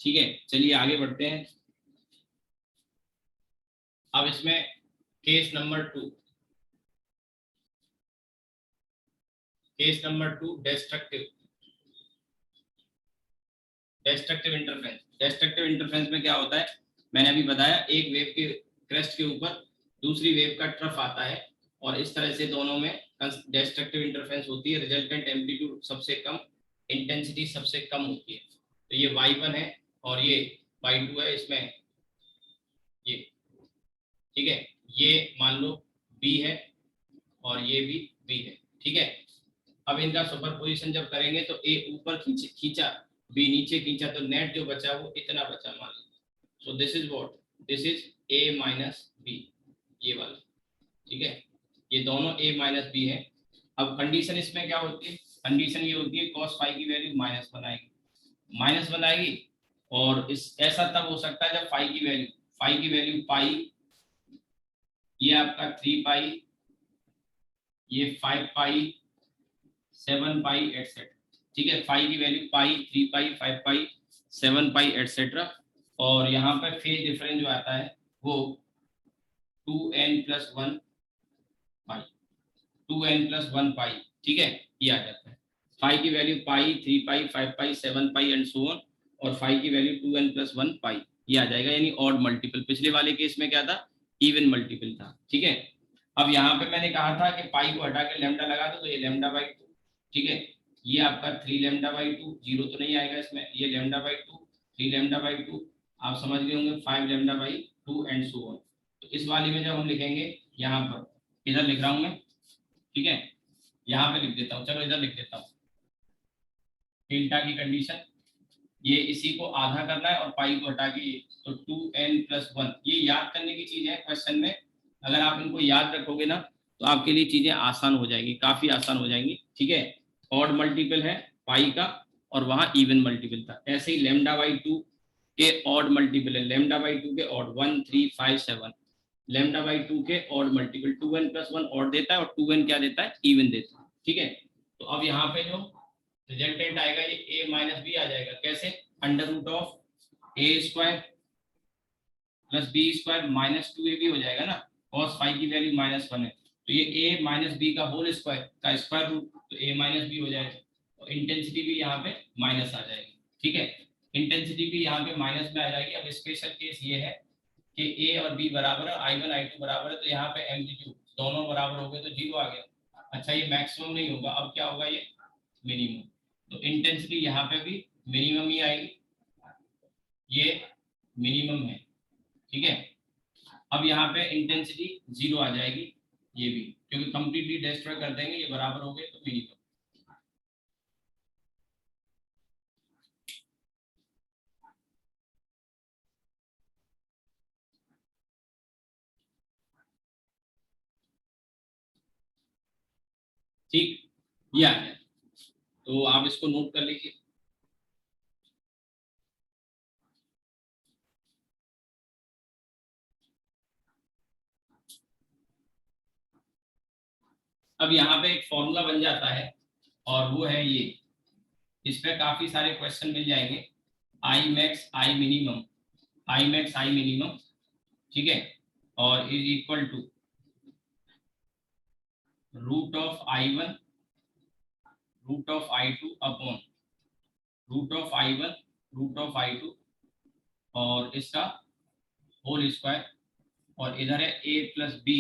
ठीक है, चलिए आगे बढ़ते हैं। अब इसमें case number 2, case number 2 destructive interference. Destructive interference में क्या होता है, मैंने अभी बताया, एक वेव के क्रेस्ट के ऊपर दूसरी वेव का ट्रफ आता है, और इस तरह से दोनों में डिस्ट्रक्टिव इंटरफेरेंस होती है, रिजल्टेंट एम्पलीट्यूड सबसे कम, इंटेंसिटी सबसे कम होती है। तो ये y1 है और ये y2 है, इसमें ये, ठीक है, ये मान लो b है और ये भी b है, ठीक है। अब इनका सुपरपोजिशन जब करेंगे तो a ऊपर खींचा, b नीचे खींचा, तो नेट जो बचा वो इतना बचा मान लीजिए। So this is what, this is a minus b, ये वाला, ठीक है, ये दोनों a माइनस b है। अब कंडीशन इसमें क्या होती है, कंडीशन ये होती है cos फाई की वैल्यू माइनस बनाएगी, और इस ऐसा तब हो सकता है जब फाई की वैल्यू पाई, ये आपका 3 पाई, ये 5 पाई, 7 पाई एटसेट्रा, ठीक है, फाई की वैल्यू पाई, 3 पाई, 5 पाई, 7 पाई एटसेट्रा, और यहाँ पर फेज डिफरेंस जो आता है वो 2n प्लस 1 पाई, 2n प्लस 1 पाई, ठीक है, ये आ जाता है। फाई की value pi, 3 pi, 5 pi, 7 pi and so on, और फाई की वैल्यू 2n प्लस 1 पाई, ये आ जाएगा, यानी ऑड मल्टीपल। पिछले वाले केस में क्या था, इवन मल्टीपल था, ठीक है। अब यहाँ पे मैंने कहा था कि पाई को हटा के लैम्डा लगा दो, तो ये लैम्डा बाई 2, ठीक है, ये आपका 3 लैम्डा बाई 2, जीरो तो नहीं आएगा इसमें, ये लैम्डा बाई 2, 3 लैम्डा बाई 2, आप समझ गए होंगे, 5 lambda by 2 and so on. तो इस वाली में जब हम लिखेंगे, यहाँ पर इधर लिख रहा हूँ मैं, ठीक है, यहाँ पे लिख देता हूँ, चलो इधर लिख देता हूँ, डेल्टा की कंडीशन, ये इसी को आधा करना है और पाई को हटा के, तो 2n प्लस 1, ये याद करने की चीज है क्वेश्चन में, अगर आप इनको याद रखोगे ना तो आपके लिए चीजें आसान हो जाएंगी, काफी आसान हो जाएंगी, ठीक है। ऑड मल्टीपल है पाई का, और वहां इवन मल्टीपल था, ऐसे ही लैम्डा बाई 2 के ऑड मल्टीपल है, लैम्डा बाई 2 के ऑड 1 3 5 7, लैम्डा बाई 2 के odd multiple 2n plus 1 odd देता है, और 2n क्या देता है, इवन देता है, ठीक है। तो अब यहाँ पे जो रिजल्टेंट आएगा ये a माइनस बी आ जाएगा। कैसे? Under root of a square plus B square minus 2ab हो जाएगा ना, cos फाइव की वैल्यू -1 है, तो ये a माइनस बी का होल स्क्वायर का स्क्वायर रूट, तो a माइनस बी हो जाएगा। तो इंटेंसिटी भी यहाँ पे माइनस आ जाएगी। ठीक है, इंटेंसिटी भी यहाँ पे माइनस में आ जाएगी। अब स्पेशल केस ये है कि a और b बराबर है, I1 I2 बराबर है, तो यहाँ पे एम्पलीट्यूड दोनों बराबर हो गए तो 0 आ गया। अच्छा, ये मैक्सिमम नहीं होगा, अब क्या होगा, ये मिनिमम। तो इंटेंसिटी यहाँ पे भी मिनिमम ही आएगी, ये मिनिमम है। ठीक है, अब यहाँ पे इंटेंसिटी 0 आ जाएगी, ये भी, क्योंकि कंप्लीटली डिस्ट्रॉय कर देंगे, ये बराबर हो गए तो मिनिमम। ठीक, ये आ गया, तो आप इसको नोट कर लीजिए। अब यहाँ पे एक फॉर्मूला बन जाता है, और वो है ये, इस पे काफी सारे क्वेश्चन मिल जाएंगे। I max I minimum, I max I minimum, ठीक है, और is equal to root of I1 root of I2 upon root of I1 root of I2 और इसका होल स्क्वायर, और इधर है a plus b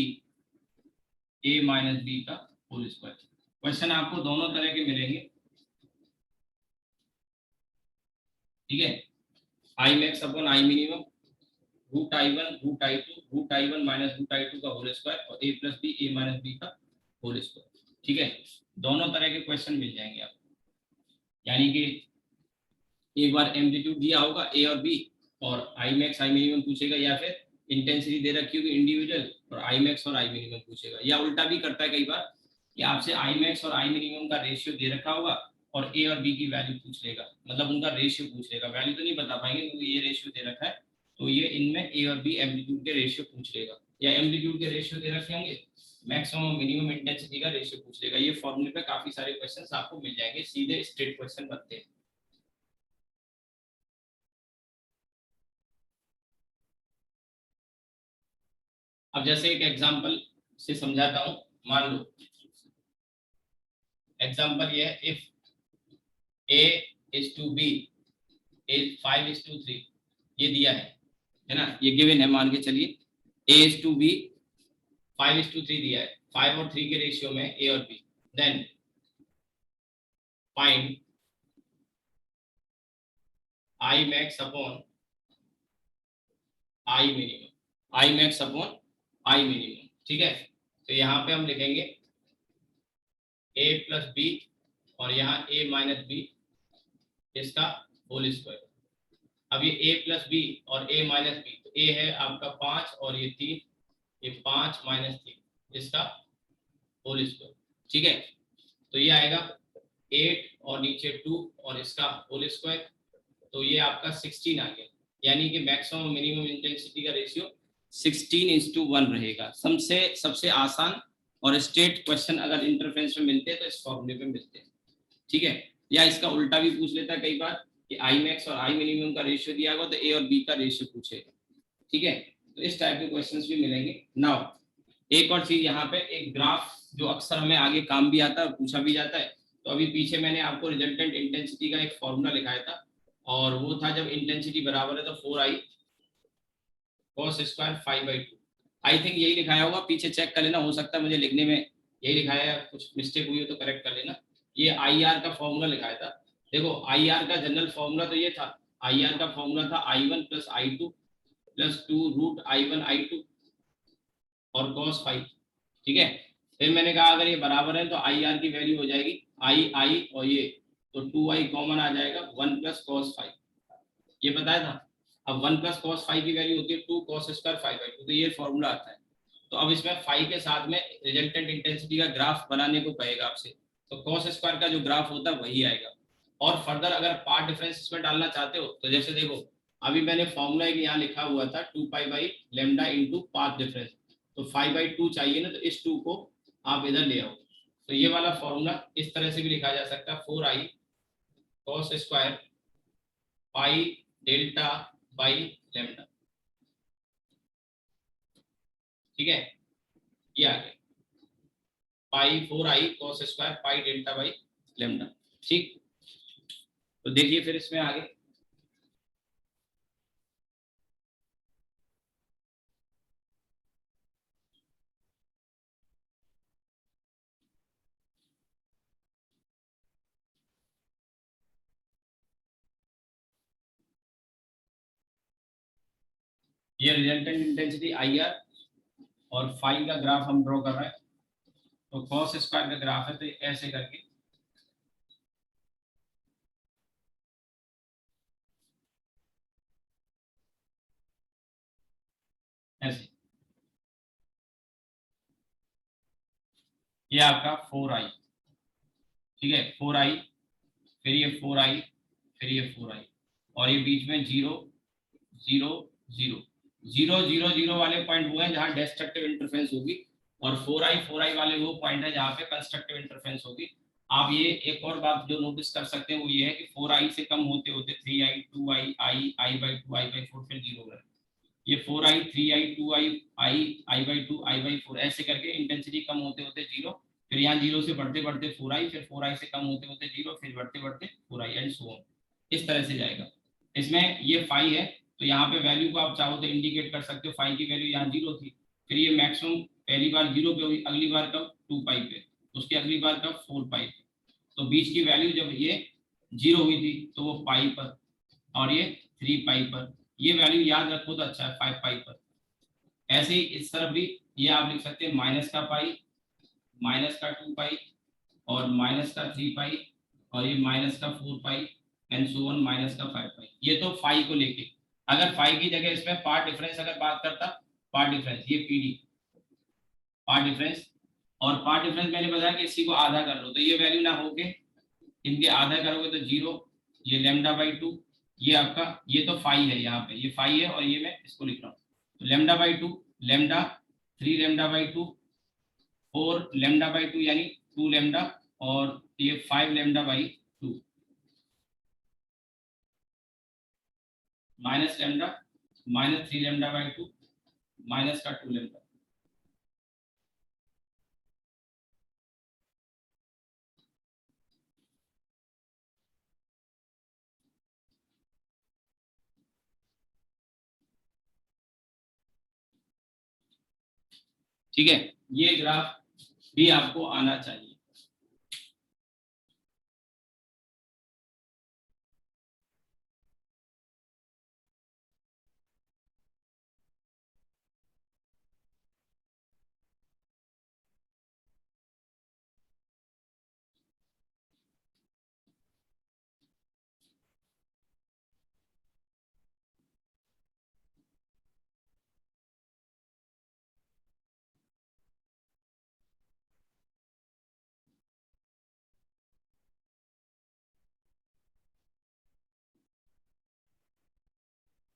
a minus b का whole square. Question आपको दोनों तरह के मिलेंगे। ठीक है, I max upon I minimum, root I1 root I2 root I1 minus root I2 का होल स्क्वायर, और a plus b a minus b का होल स्क्वायर। ठीक है, दोनों तरह के क्वेश्चन मिल जाएंगे आपको, यानी कि एक बार एम्पलीट्यूड दिया होगा ए और बी, और आई मैक्स आई मिनिमम पूछेगा, या फिर इंटेंसिटी दे रखी होगी इंडिविजुअल और आई मैक्स और आई मिनिमम पूछेगा, या उल्टा भी करता है कई बार कि आपसे आई मैक्स और आई मिनिमम का रेशियो दे रखा होगा और ए और बी की वैल्यू पूछ लेगा, मतलब उनका रेशियो पूछ लेगा, वैल्यू तो नहीं बता पाएंगे क्योंकि ये रेशियो दे रखा है, तो ये इनमें ए और बी एम्पलीट्यूड के रेशियो पूछ लेगा, या एम्पलीट्यूड के रेशियो दे रखे होंगे, मैक्सिमम मिनिमम इंटेंसिटी का रेशियो पूछ लेगा। ये फॉर्मूले पे काफी सारे क्वेश्चन आपको मिल जाएंगे, सीधे स्ट्रेट क्वेश्चन बनते हैं। अब जैसे एक एग्जांपल से समझाता हूं, मान लो एग्जांपल ये है, if a is to b is 5:3, ये दिया है ना, ये गिवन है, मान के चलिए a is to b 5:3 दिया है, 5 और 3 के रेशियो में a और b, then find I max upon I minimum, I max upon I minimum. ठीक है, तो यहाँ पे हम लिखेंगे a प्लस बी और यहाँ a माइनस बी, इसका होल स्क्वायर। अब ये a प्लस बी और a माइनस बी, तो a है आपका 5 और ये 3, ये 5 माइनस 3, इसका होल स्क्वायर। ठीक है, तो ये आएगा 8 और नीचे 2 और इसका होल स्क्वायर, तो ये आपका 16 आ गया, यानी कि मैक्सिमम मिनिमम इंटेंसिटी का रेशियो 16:1 रहेगा। सबसे आसान और स्ट्रेट क्वेश्चन अगर इंटरफेरेंस में मिलते हैं तो इस फॉर्मूले पे मिलते हैं। ठीक है, या इसका उल्टा भी पूछ लेता है कई बार कि आई मैक्स और आई मिनिमम का रेशियो दिया होगा तो ए और बी का रेशियो पूछेगा। ठीक है, तो इस टाइप के क्वेश्चंस भी मिलेंगे। नाउ एक और चीज यहाँ पे, एक ग्राफ जो अक्सर हमें आगे काम भी आता है और पूछा भी जाता है, तो अभी पीछे मैंने आपको रिजल्टेंट इंटेंसिटी का एक फॉर्मूला लिखाया था, और वो था जब इंटेंसिटी बराबर है तो 4i cos square 5/2। I think यही लिखाया होगा, पीछे चेक कर लेना, हो सकता है मुझे लिखने में यही लिखाया है, कुछ मिस्टेक हुई हो तो करेक्ट कर लेना। ये आई आर का फॉर्मूला लिखाया था। देखो आई आर का जनरल फॉर्मूला तो ये था, आई आर का फॉर्मूला था I1 plus I2 plus 2 root I1 I2 और cos 5। ठीक है, फिर मैंने कहा अगर ये बराबर है तो आई आर की वैल्यू हो जाएगी आई और ये, तो 2i कॉमन आ जाएगा 1 प्लस cos 5, ये बताया था। अब 1 प्लस cos 5 की वैल्यू होती है 2 cos स्क्वायर 5/2, तो ये फॉर्मूला आता है। तो अब इसमें 5 के साथ में रिजल्टेंट इंटेंसिटी का ग्राफ बनाने को कहेगा आपसे, तो cos स्क्वायर का जो ग्राफ होता है वही आएगा। और फर्दर अगर पार्ट डिफरेंस इसमें डालना चाहते हो तो जैसे देखो, अभी मैंने फॉर्मूला एक यहाँ लिखा हुआ था 2π/λ इंटू पाथ डिफरेंस, तो 5/2 चाहिए ना, तो इस 2 को आप इधर ले आओ, तो ये वाला फॉर्मूला इस तरह से भी लिखा जा सकता है 4i cos square pi delta by lambda. ठीक है, ये आ गया पाई 4i cos square pi delta by lambda. ठीक, तो देखिए फिर इसमें आगे ये रिजल्टेंट इंटेंसिटी IR और फाई का ग्राफ हम ड्रॉ कर रहे हैं। तो कॉस स्क्वायर का ग्राफ है, तो ऐसे करके ऐसे, ये आपका 4i, ठीक है 4i, फिर ये 4i, फिर ये 4i, और ये बीच में 0 0 0 0 0 0 वाले पॉइंट वो है जहां डिस्ट्रक्टिव इंटरफेरेंस होगी, और 4i वाले वो पॉइंट है जहां पे कंस्ट्रक्टिव इंटरफेरेंस होगी। आप ये एक और बात जो नोटिस कर सकते हैं वो ये है कि 4i से कम होते होते 3i 2i i/2 i/4 फिर 0 है। ये 4i 3i 2i i/2 i/4 ऐसे करके इंटेंसिटी कम होते होते 0, फिर यहाँ 0 से बढ़ते बढ़ते 4i, फिर 4i से कम होते होते 0, फिर बढ़ते बढ़ते 4i एंड सो ऑन, इस तरह से जाएगा। इसमें ये फाई है, तो यहाँ पे वैल्यू को आप चाहो तो इंडिकेट कर सकते हो। फाई की वैल्यू यहाँ 0 थी, फिर ये मैक्सिमम पहली बार 0 पे हुई, अगली बार कब 2 पाई पे, उसकी अगली बार कब 4 पाई पे। तो बीच की वैल्यू जब ये 0 हुई थी तो वो पाई पर, और ये 3 पाई पर। ये वैल्यू याद रखो तो अच्छा है, 5 पाई पर। ऐसे ही इस तरफ भी ये आप लिख सकते हैं माइनस का पाई, माइनस का 2 पाई, और माइनस का 3 पाई, और ये माइनस का 4 पाई एंड सो ऑन माइनस का 5 पाई। ये तो फाई को लेके, अगर फाई की जगह इसमें पार्ट डिफरेंस अगर बात करता, पार्ट डिफरेंस ये पीडी पार्ट डिफरेंस, और पार्ट डिफरेंस मैंने बताया कि इसी को आधा कर लो, तो ये वैल्यू ना होके इनके आधा करोगे तो 0, ये लेमडा बाई 2, ये आपका ये तो फाई है, यहाँ पे ये फाई है और ये मैं इसको लिख रहा हूँ, तो lambda by 2 lambda 3 lambda by 2 4 lambda by 2 यानी 2 लेमडा, और ये 5 lambda by 2 minus lambda minus 3 lambda by 2 minus का 2 लेमडा। ठीक है, ये ग्राफ भी आपको आना चाहिए।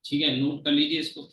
ठीक है, नोट कर लीजिए इसको।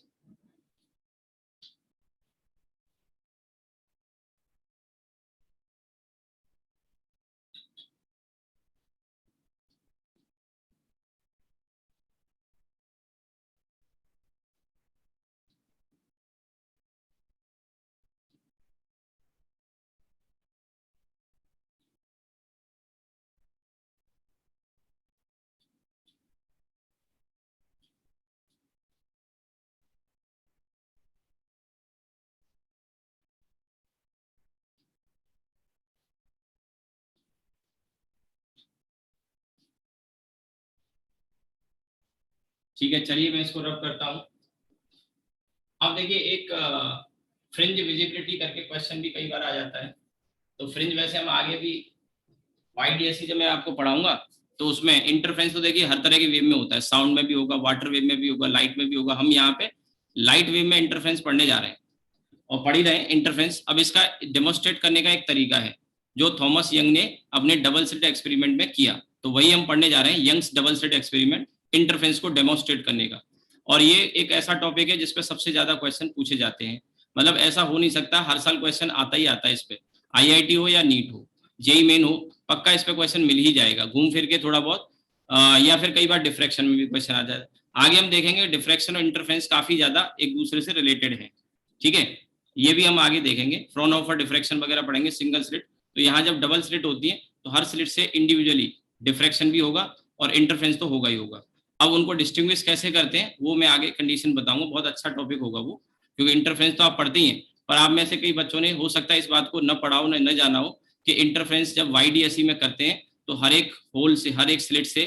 ठीक है, चलिए मैं इसको रब करता हूँ। अब देखिए एक फ्रिंज विजिबिलिटी करके क्वेश्चन भी कई बार आ जाता है। तो फ्रिंज वैसे हम आगे भी YDSC जब मैं आपको पढ़ाऊंगा तो उसमें इंटरफेरेंस तो देखिए हर तरह के वेव में होता है, साउंड में भी होगा, वाटर वेव में भी होगा, लाइट में भी होगा। हम यहाँ पे लाइट वेव में इंटरफेरेंस पढ़ने जा रहे हैं और पढ़ ही रहे हैं इंटरफेरेंस। अब इसका डेमोस्ट्रेट करने का एक तरीका है जो थॉमस यंग ने अपने डबल स्लिट एक्सपेरिमेंट में किया, तो वही हम पढ़ने जा रहे हैं, Young's double slit experiment, interference को डेमोस्ट्रेट करने का। और ये एक ऐसा टॉपिक है जिसपे सबसे ज्यादा क्वेश्चन पूछे जाते हैं, मतलब ऐसा हो नहीं सकता, हर साल क्वेश्चन आता ही आता है इस पे, IIT हो या नीट हो, जेई मेन हो, पक्का इस पे क्वेश्चन मिल ही जाएगा। घूम फिर के थोड़ा बहुत या फिर कई बार डिफ्रैक्शन में भी क्वेश्चन आ जाता है। आगे हम देखेंगे डिफ्रैक्शन और इंटरफेरेंस काफी ज्यादा एक दूसरे से रिलेटेड है, ठीक है, ये भी हम आगे देखेंगे। फ्रॉनहोफर डिफ्रैक्शन वगैरह पढ़ेंगे। सिंगल स्लिट, तो यहाँ जब डबल स्लिट होती है तो हर स्लिट से इंडिविजुअली डिफ्रैक्शन भी होगा और इंटरफेरेंस तो होगा ही होगा। अब उनको डिस्टिंग्विश कैसे करते हैं वो मैं आगे कंडीशन बताऊंगा, बहुत अच्छा टॉपिक होगा वो, क्योंकि इंटरफेरेंस तो आप पढ़ते ही हैं, पर आप में से कई बच्चों ने हो सकता है इस बात को न पढ़ा हो न जाना हो कि इंटरफेरेंस जब YDSE में करते हैं तो हर एक होल से, हर एक स्लिट से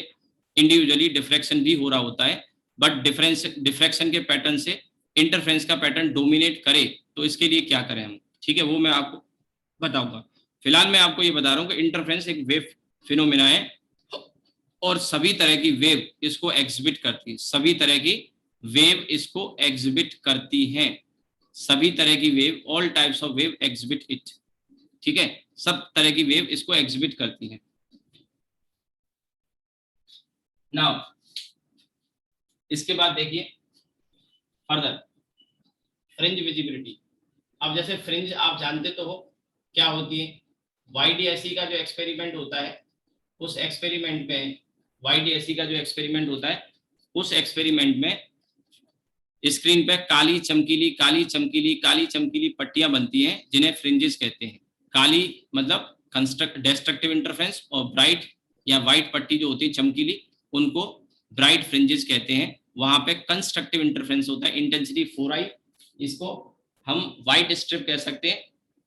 इंडिविजुअली डिफ्रैक्शन भी हो रहा होता है, बट डिफ्रैक्शन के पैटर्न से इंटरफेरेंस का पैटर्न डोमिनेट करे तो इसके लिए क्या करें हम, ठीक है, वो मैं आपको बताऊंगा। फिलहाल मैं आपको ये बता रहा हूँ कि इंटरफेरेंस एक वेव फिनोमेना है और सभी तरह की वेव इसको एग्जिबिट करती है, सभी तरह की वेव इसको एग्जिबिट करती हैं, सभी तरह की wave, all types of wave exhibit it, ठीक है, सब तरह की वेव इसको एग्जिबिट करती हैं। नाउ इसके बाद देखिए फर्दर फ्रिंज विजिबिलिटी। अब जैसे फ्रिंज आप जानते तो हो क्या होती है, YDSE का जो एक्सपेरिमेंट होता है उस एक्सपेरिमेंट में, YDSE का जो एक्सपेरिमेंट होता है उस एक्सपेरिमेंट में स्क्रीन पे काली चमकीली काली चमकीली काली चमकीली पट्टियां बनती हैं जिन्हें फ्रिंजेस कहते हैं। काली मतलब डिस्ट्रक्टिव इंटरफेरेंस और ब्राइट या व्हाइट पट्टी जो होती है चमकीली उनको ब्राइट फ्रिंजेस कहते हैं। वहां पे कंस्ट्रक्टिव इंटरफेरेंस होता है, इंटेंसिटी 4i, इसको हम व्हाइट स्ट्रिप कह सकते हैं,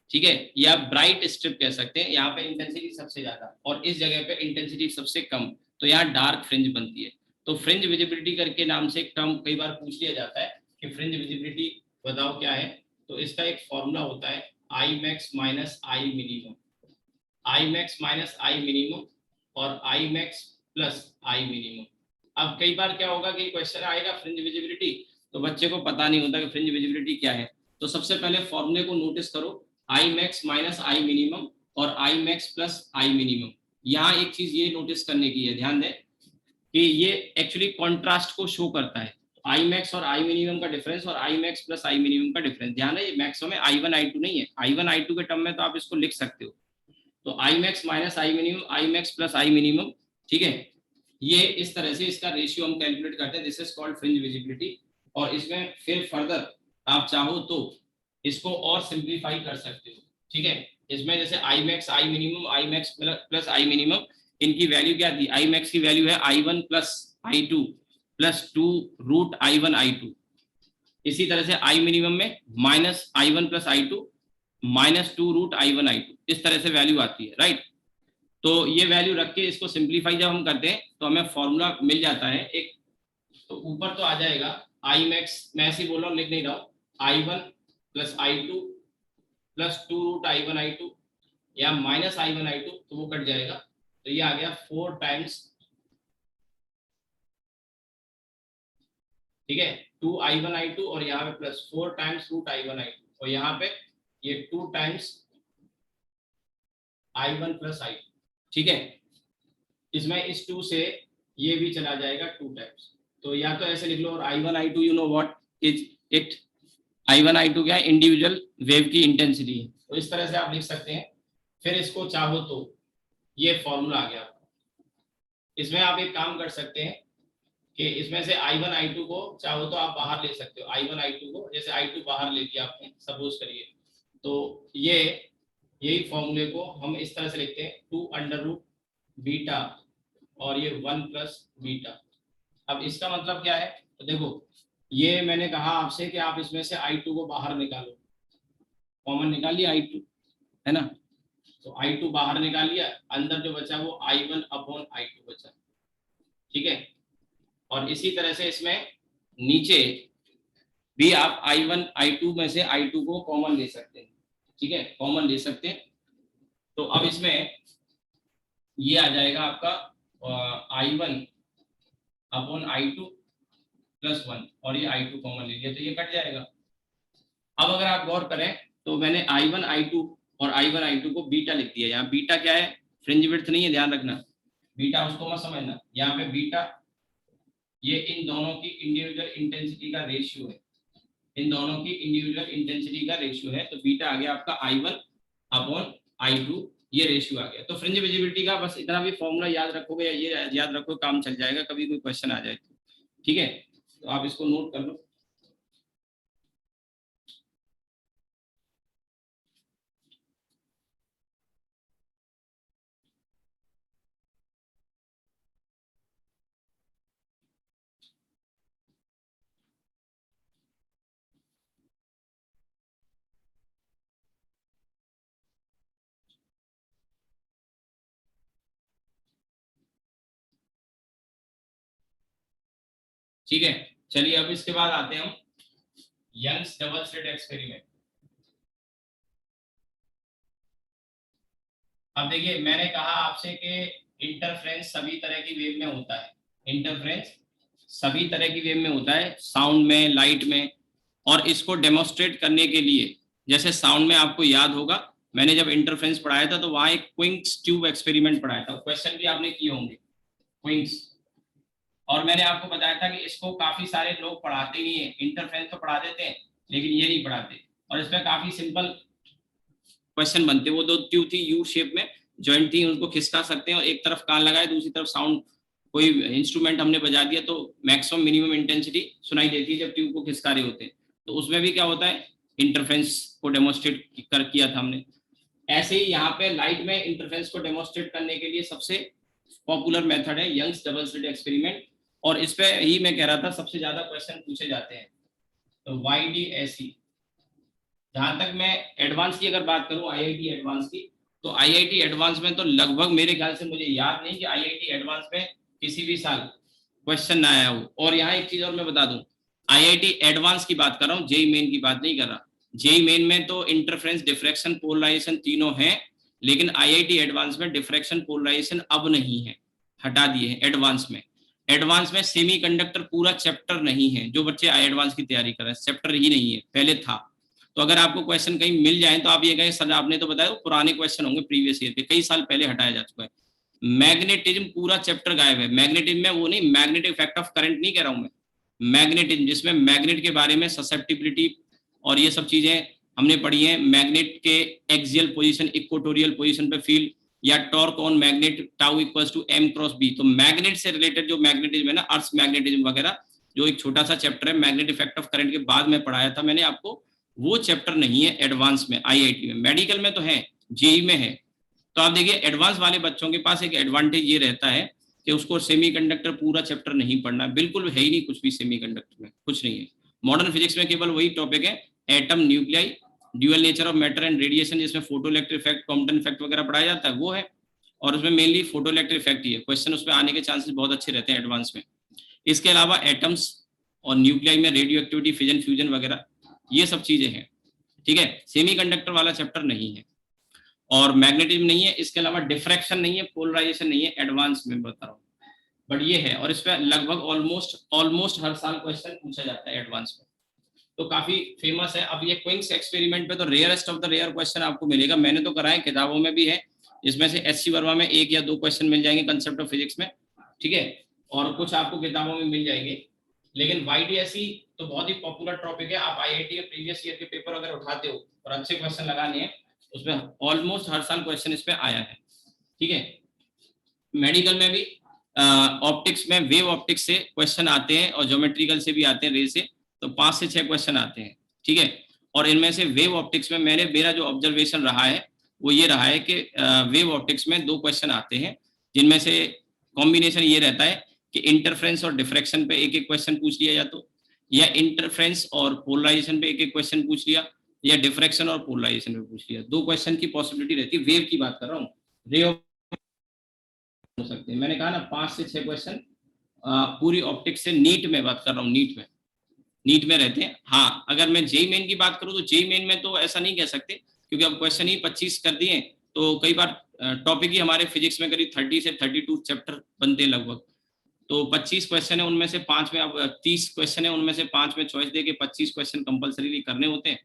ठीक है, या ब्राइट स्ट्रिप कह सकते हैं। यहाँ पे इंटेंसिटी सबसे ज्यादा और इस जगह पे इंटेंसिटी सबसे कम, तो यहाँ डार्क फ्रिंज बनती है। तो फ्रिंज विजिबिलिटी करके नाम से एक टर्म कई बार पूछ लिया जाता है कि फ्रिंज विजिबिलिटी बताओ क्या है, तो इसका एक फॉर्मूला होता है I max minus I minimum, I max minus I minimum और I max plus I minimum. अब कई बार क्या होगा कि क्वेश्चन आएगा फ्रिंज विजिबिलिटी, तो बच्चे को पता नहीं होता कि फ्रिंज विजिबिलिटी क्या है, तो सबसे पहले फॉर्मूले को नोटिस करो, I max minus I minimum और I max plus I minimum. यहाँ एक चीज ये नोटिस करने की है, ध्यान दें कि ये एक्चुअली कॉन्ट्रास्ट को शो करता है, आई मैक्स और आई मिनिमम का डिफरेंस और I max plus I minimum का डिफरेंस। ध्यान है ये मैक्सिमम है, I1 I2 नहीं है, I1 I2 के टर्म में तो आप इसको लिख सकते हो, तो आई max minus I minimum, I max plus I minimum, ठीक है, ये इस तरह से इसका रेशियो हम कैलकुलेट करते हैं, this is called fringe visibility. और इसमें फिर फर्दर आप चाहो तो इसको और सिंप्लीफाई कर सकते हो, ठीक है, इसमें जैसे आई max I minimum, I max plus I minimum, इनकी वैल्यू क्या थी, आई मैक्स की वैल्यू है I1 plus I2 plus 2 root I1 I2। इसी तरह से आई मिनिमम में minus I1 plus I2 minus 2 root I1 I2, इस तरह से वैल्यू आती है, राइट। तो ये वैल्यू रख के इसको सिंप्लीफाई जब हम करते हैं तो हमें फॉर्मूला मिल जाता है एक, तो ऊपर तो आ जाएगा आई मैक्स, मैं ऐसे ही बोल रहा हूँ लिख नहीं रहा हूँ, I1 plus I2 plus 2 root I1 I2 या माइनस I1 I2, तो वो कट जाएगा, तो ये आ गया 4 टाइम्स, ठीक है, 2 I1 I2 और यहाँ पे plus 4 times root I1 I2 और यहाँ पे ये 2 टाइम्स I1 प्लस I2, ठीक है। इसमें इस 2 से ये भी चला जाएगा 2 टाइम्स, तो या तो ऐसे लिख लो, और I1 I2 you know what is it, I1 I2 क्या है, इंडिविजुअल वेव की इंटेंसिटी है, तो इस तरह से आप लिख सकते हैं। फिर इसको चाहो तो ये फॉर्मूला आ गया, इसमें आप एक काम कर सकते हैं कि इसमें से I1 I2 को चाहो तो आप बाहर ले सकते हो, I1 I2 को, जैसे I2 बाहर ले लिया आपने सपोज करिए, तो ये यही फॉर्मूले को हम इस तरह से लिखते हैं 2 अंडर रूट बीटा और ये 1 प्लस बीटा। अब इसका मतलब क्या है, तो देखो ये मैंने कहा आपसे कि आप इसमें से I2 को बाहर निकालो, कॉमन निकाल लिया I2, है ना, तो I2 बाहर निकाल लिया, अंदर जो बचा वो I1 अपॉन I2 बचा, ठीक है। और इसी तरह से इसमें नीचे भी आप I1 I2 में से I2 को कॉमन ले सकते हैं, ठीक है, कॉमन ले सकते हैं। तो अब इसमें ये आ जाएगा आपका I1 अपॉन I2 प्लस 1 और ये I2 कॉमन ले लिया तो ये कट जाएगा। अब अगर आप गौर करें तो मैंने I1 I2 और I1 I2 को बीटा लिख दिया, यहाँ बीटा क्या है, फ्रिंज विड्थ नहीं है, ध्यान रखना, बीटा उसको मत समझना, यहाँ पे बीटा ये इन दोनों की इंडिविजुअल इंटेंसिटी का रेशियो है, इन दोनों की इंडिविजुअल इंटेंसिटी का रेशियो है, तो बीटा आ गया आपका I1 अपॉन I2 ये रेशियो आ गया। तो फ्रिंज विजिबिलिटी का बस इतना भी फॉर्मूला याद रखोगे या ये याद रखो, काम चल जाएगा, कभी कोई क्वेश्चन आ जाए तो। ठीक है, तो आप इसको नोट कर लो। ठीक है, चलिए अब इसके बाद आते हैं हम यंग्स डबल स्लिट एक्सपेरिमेंट। अब देखिए, मैंने कहा आपसे कि इंटरफ्रेंस सभी तरह की वेव में होता है। इंटरफ्रेंस सभी तरह की वेव में होता है, साउंड में, लाइट में। और इसको डेमोन्स्ट्रेट करने के लिए, जैसे साउंड में आपको याद होगा, मैंने जब इंटरफ्रेंस पढ़ाया था तो वहां एक क्विंक्स ट्यूब एक्सपेरिमेंट पढ़ाया था, क्वेश्चन भी आपने किए होंगे क्विंक्स। और मैंने आपको बताया था कि इसको काफी सारे लोग पढ़ाते नहीं है, इंटरफ्रेंस तो पढ़ा देते हैं लेकिन ये नहीं पढ़ाते। और इसमें काफी सिंपल क्वेश्चन बनते, वो दो ट्यूब थी यू शेप में, जॉइंट थी, उनको खिसका सकते हैं और एक तरफ कान लगाए, दूसरी तरफ साउंड कोई इंस्ट्रूमेंट हमने बजा दिया तो मैक्सिमम मिनिमम इंटेंसिटी सुनाई देती है जब ट्यूब को खिसका रहे होते हैं। तो उसमें भी क्या होता है, इंटरफेरेंस को डेमोन्स्ट्रेट किया था हमने। ऐसे ही यहाँ पे लाइट में इंटरफेरेंस को डेमोन्स्ट्रेट करने के लिए सबसे पॉपुलर मेथड है यंग्स डबल स्लिट एक्सपेरिमेंट। और इस पे ही मैं कह रहा था सबसे ज्यादा क्वेश्चन पूछे जाते हैं। तो YDSE, जहां तक मैं एडवांस की अगर बात करूं, IIT एडवांस की, तो IIT एडवांस में तो लगभग मेरे ख्याल से, मुझे याद नहीं कि IIT एडवांस में किसी भी साल क्वेश्चन ना आया हो। और यहाँ एक चीज और मैं बता दूं, IIT एडवांस की बात कर रहा हूँ, जेई मेन की बात नहीं कर रहा। जेई मेन में तो इंटरफ्रेंस, डिफ्रैक्शन, पोलराइजेशन तीनों हैं, लेकिन IIT एडवांस में डिफ्रैक्शन, पोलराइजेशन अब नहीं है, हटा दिए हैं एडवांस में। एडवांस में सेमीकंडक्टर पूरा चैप्टर नहीं है, जो बच्चे एडवांस की तैयारी कर रहे हैं चैप्टर ही नहीं है, पहले था। तो अगर आपको क्वेश्चन कहीं मिल जाए तो आप ये कहें सर आपने तो बताया पुराने क्वेश्चन होंगे प्रीवियस ईयर के, कई साल पहले हटाया जा चुका है। मैग्नेटिज्म पूरा चैप्टर गायब है। मैग्नेटिज्म में वो नहीं, मैग्नेटिक इफेक्ट ऑफ करंट नहीं कह रहा हूं मैं, मैग्नेटिज्म जिसमें मैग्नेट के बारे में, ससेप्टिबिलिटी और ये सब चीजें हमने पढ़ी है। मैग्नेट के एक्सियल पोजीशन, इक्वेटोरियल पोजीशन पे फील्ड, या torque on magnet tau equals to m cross b। तो मैग्नेट से रिलेटेड जो मैग्नेटिज्म है ना, अर्थ मैग्नेटिज्म वगैरह, जो एक छोटा सा चैप्टर है मैग्नेट इफेक्ट ऑफ करंट के बाद में पढ़ाया था मैंने आपको, वो चैप्टर नहीं है एडवांस में IIT में। मेडिकल में तो है, जेई में है। तो आप देखिए एडवांस वाले बच्चों के पास एक एडवांटेज ये रहता है कि उसको सेमीकंडक्टर पूरा चैप्टर नहीं पढ़ना, बिल्कुल है ही नहीं कुछ भी सेमीकंडक्टर में, कुछ नहीं है। मॉडर्न फिजिक्स में केवल वही टॉपिक है, atom, nuclei, dual nature of matter and radiation, जिसमें फोटोइलेक्ट्रिक इफेक्ट, कॉम्पटन इफेक्ट वगैरह पढ़ाया जाता है, वो है। और उसमें मेनली फोटोइलेक्ट्रिक इफेक्ट ही है, क्वेश्चन उसमें आने के चांसेस बहुत अच्छे रहते हैं एडवांस में। इसके अलावा एटम्स और न्यूक्लियाई में रेडियो एक्टिविटी, फिजन, फ्यूजन वगैरह, ये सब चीजें हैं। ठीक है, सेमीकंडक्टर वाला चैप्टर नहीं है और मैग्नेटिज्म नहीं है। इसके अलावा डिफ्रैक्शन नहीं है, पोलराइजेशन नहीं है, एडवांस में बता रहा हूँ, बट ये है। और इस पर लगभग ऑलमोस्ट हर साल क्वेश्चन पूछा जाता है एडवांस में, तो काफी फेमस है। अब ये क्विंक्स एक्सपेरिमेंट पे तो rarest of the rare question आपको मिलेगा, मैंने तो कराए, किताबों में भी है। इसमें से SC वर्मा में 1 या 2 क्वेश्चन मिल जाएंगे कंसेप्ट ऑफ फिजिक्स में, ठीक है, और कुछ आपको किताबों में मिल जाएंगे। लेकिन YDSE तो बहुत ही पॉपुलर टॉपिक है। आप IIT के प्रीवियस ईयर के पेपर अगर उठाते हो और अच्छे क्वेश्चन लगाने हैं, उसमें ऑलमोस्ट हर साल क्वेश्चन इस पे आया है। ठीक है, मेडिकल में भी ऑप्टिक्स में वेव ऑप्टिक्स से क्वेश्चन आते हैं और ज्योमेट्रिकल से भी आते हैं, रे से, तो 5 से 6 क्वेश्चन आते हैं। ठीक है, और इनमें से वेव ऑप्टिक्स में मेरा जो ऑब्जर्वेशन रहा है वो ये रहा है कि वेव ऑप्टिक्स में 2 क्वेश्चन आते हैं, जिनमें से कॉम्बिनेशन ये रहता है कि इंटरफ्रेंस और डिफ्रैक्शन पे एक एक क्वेश्चन पूछ लिया, या इंटरफ्रेंस और पोलराइजेशन पे एक एक क्वेश्चन पूछ लिया, या डिफ्रैक्शन और पोलराइजेशन पे पूछ लिया। 2 क्वेश्चन की पॉसिबिलिटी रहती है, वेव की बात कर रहा हूँ। रे हो सकते हैं, मैंने कहा ना 5 से 6 क्वेश्चन पूरी ऑप्टिक्स से, नीट में बात कर रहा हूँ, नीट में रहते हैं। हाँ, अगर मैं जेई मेन की बात करूँ तो जेई मेन में तो ऐसा नहीं कह सकते, क्योंकि अब क्वेश्चन ही 25 कर दिए, तो कई बार टॉपिक ही हमारे फिजिक्स में करीब 30 से 32 चैप्टर बनते हैं लगभग। तो 25 क्वेश्चन है, उनमें से 5 में, अब 30 क्वेश्चन है, उनमें से 5 में चॉइस दे के 25 क्वेश्चन कंपल्सरी करने होते हैं।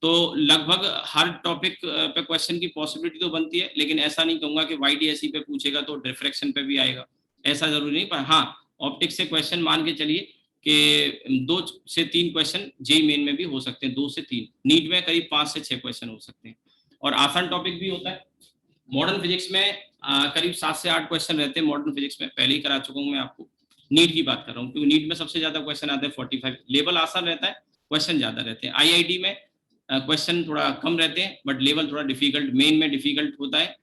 तो लगभग हर टॉपिक पे क्वेश्चन की पॉसिबिलिटी तो बनती है, लेकिन ऐसा नहीं कहूंगा कि YDSE पे पूछेगा तो डिफ्रैक्शन पे भी आएगा, ऐसा जरूरी नहीं। पर हाँ, ऑप्टिक्स से क्वेश्चन मान के चलिए कि 2 से 3 क्वेश्चन जेई मेन में भी हो सकते हैं, 2 से 3, नीट में करीब 5 से 6 क्वेश्चन हो सकते हैं, और आसान टॉपिक भी होता है। मॉडर्न फिजिक्स में करीब 7 से 8 क्वेश्चन रहते हैं मॉडर्न फिजिक्स में, पहले ही करा चुका हूँ मैं आपको। नीट की बात कर रहा हूँ क्योंकि नीट में सबसे ज्यादा क्वेश्चन आते हैं 45, लेवल आसान रहता है, क्वेश्चन ज्यादा रहते हैं। आईआईटी में क्वेश्चन थोड़ा कम रहते हैं बट लेवल थोड़ा डिफिकल्ट, मेन में डिफिकल्ट होता है,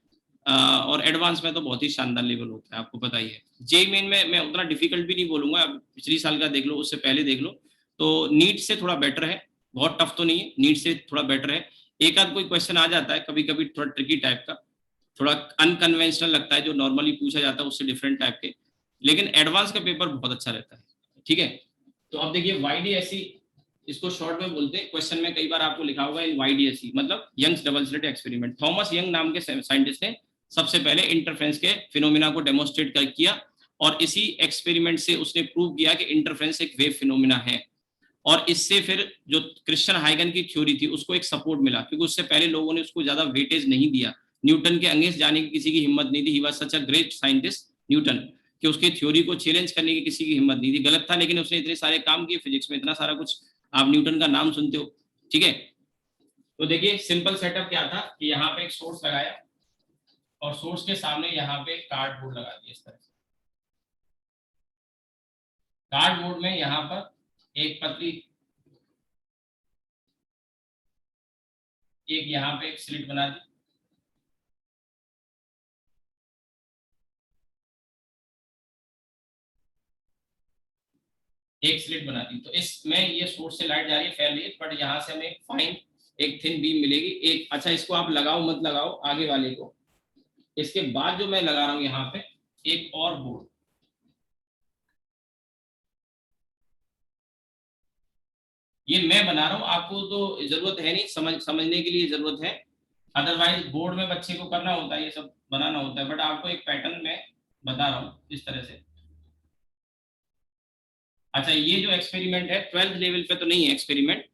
और एडवांस में तो बहुत ही शानदार लेवल होता है, आपको पता ही है। जेई मेन में मैं उतना डिफिकल्ट भी नहीं बोलूंगा, अब पिछली साल का देख लो, उससे पहले देख लो, तो नीट से थोड़ा बेटर है, बहुत टफ तो नहीं है, नीट से थोड़ा बेटर है। एक आध कोई क्वेश्चन आ जाता है कभी कभी थोड़ा ट्रिकी टाइप का, थोड़ा अनकन्वेंशनल लगता है, जो नॉर्मली पूछा जाता है उससे डिफरेंट टाइप के, लेकिन एडवांस का पेपर बहुत अच्छा रहता है। ठीक है, तो अब देखिए YDSE, इसको शॉर्ट में बोलते हैं, क्वेश्चन में कई बार आपको लिखा होगा इन YDSE मतलब Young's double slit experiment. Thomas Young नाम के साइंटिस्ट ने सबसे पहले इंटरफेरेंस के फिनोमिना को डेमोन्स्ट्रेट कर किया, और इसी एक्सपेरिमेंट से उसने प्रूव किया कि इंटरफेरेंस एक वेव फिनोमिना है। और इससे फिर जो क्रिश्चियन हाइगन की थ्योरी थी उसको एक सपोर्ट मिला, क्योंकि उससे पहले लोगों ने उसको ज्यादा वेटेज नहीं दिया, न्यूटन के अगेंस्ट जाने की किसी की हिम्मत नहीं थी। He was such a great scientist Newton, कि उसके थ्योरी को चैलेंज करने की किसी की हिम्मत नहीं थी। गलत था, लेकिन उसने इतने सारे काम किए फिजिक्स में, इतना सारा कुछ, आप न्यूटन का नाम सुनते हो। ठीक है, तो देखिए सिंपल सेटअप क्या था कि यहाँ पे एक सोर्स लगाया और सोर्स के सामने यहाँ पे कार्डबोर्ड लगा दिया इस तरह से। कार्डबोर्ड में यहाँ पर एक पतली, एक यहाँ पे एक स्लिट बना दी, एक स्लिट बना दी, तो इसमें ये सोर्स से लाइट जा रही है, फैल रही है, बट यहाँ से हमें फाइन एक थिन बीम मिलेगी एक। अच्छा, इसको आप लगाओ मत लगाओ आगे वाले को, इसके बाद जो मैं लगा रहा हूँ यहाँ पे एक और बोर्ड, ये मैं बना रहा हूँ, आपको तो जरूरत है नहीं, समझने के लिए जरूरत है, अदरवाइज बोर्ड में बच्चे को करना होता है, ये सब बनाना होता है, बट आपको एक पैटर्न में बता रहा हूँ इस तरह से। अच्छा, ये जो एक्सपेरिमेंट है 12th लेवल पे तो नहीं है एक्सपेरिमेंट,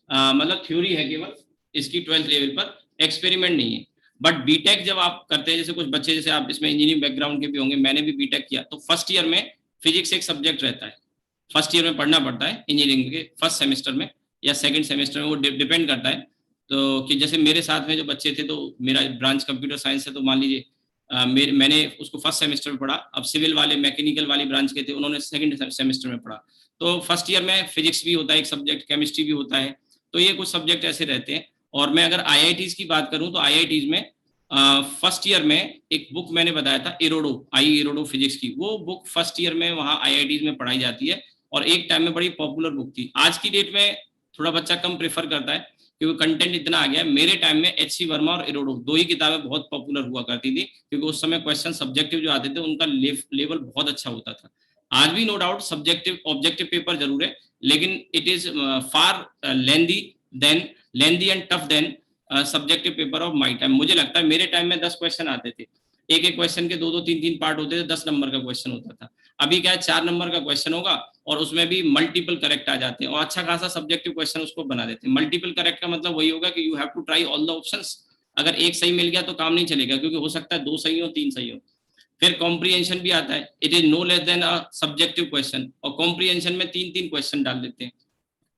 मतलब थ्योरी है केवल इसकी, 12th लेवल पर एक्सपेरिमेंट नहीं है। बट बीटेक जब आप करते हैं, जैसे कुछ बच्चे, जैसे आप इसमें इंजीनियरिंग बैकग्राउंड के भी होंगे, मैंने भी बीटेक किया, तो फर्स्ट ईयर में फिजिक्स एक सब्जेक्ट रहता है, फर्स्ट ईयर में पढ़ना पड़ता है इंजीनियरिंग के फर्स्ट सेमेस्टर में या सेकंड सेमेस्टर में, वो डिपेंड करता है। तो कि जैसे मेरे साथ में जो बच्चे थे, तो मेरा ब्रांच कंप्यूटर साइंस है, तो मान लीजिए मैंने उसको फर्स्ट सेमेस्टर में पढ़ा। अब सिविल वाले, मैकेनिकल वाली ब्रांच के थे, उन्होंने सेकंड सेमेस्टर में पढ़ा। तो फर्स्ट ईयर में फिजिक्स भी होता है एक सब्जेक्ट, केमिस्ट्री भी होता है, तो ये कुछ सब्जेक्ट ऐसे रहते हैं। और मैं अगर आईआईटीज की बात करूं, तो आईआईटीज में फर्स्ट ईयर में एक बुक मैंने बताया था इरोडो, इरोडो फिजिक्स की, वो बुक फर्स्ट ईयर में वहाँ आईआईटीज में पढ़ाई जाती है, और एक टाइम में बड़ी पॉपुलर बुक थी। आज की डेट में थोड़ा बच्चा कम प्रेफर करता है क्योंकि कंटेंट इतना आ गया है। मेरे टाइम में एच सी वर्मा और इरोडो दो ही किताबें बहुत पॉपुलर हुआ करती थी, क्योंकि उस समय क्वेश्चन सब्जेक्टिव जो आते थे उनका लेवल बहुत अच्छा होता था। आज भी no doubt subjective objective paper जरूर है, लेकिन it is far lengthy and tough than subjective paper of my time. मुझे लगता है मेरे टाइम में 10 क्वेश्चन आते थे, एक एक क्वेश्चन के दो दो तीन तीन पार्ट होते थे, 10 नंबर का क्वेश्चन होता था। अभी क्या है, 4 नंबर का क्वेश्चन होगा और उसमें भी मल्टीपल करेक्ट आ जाते हैं, और अच्छा खासा सब्जेक्टिव क्वेश्चन उसको बना देते हैं। मल्टीपल करेक्ट का मतलब वही होगा कि you have to try all the options, अगर एक सही मिल गया तो काम नहीं चलेगा, क्योंकि हो सकता है 2 सही हो 3 सही हो। फिर कॉम्प्रीहेंशन भी आता है, it is no less than a subjective question, और कॉम्प्रीहेंशन में 3-3 क्वेश्चन डाल देते हैं,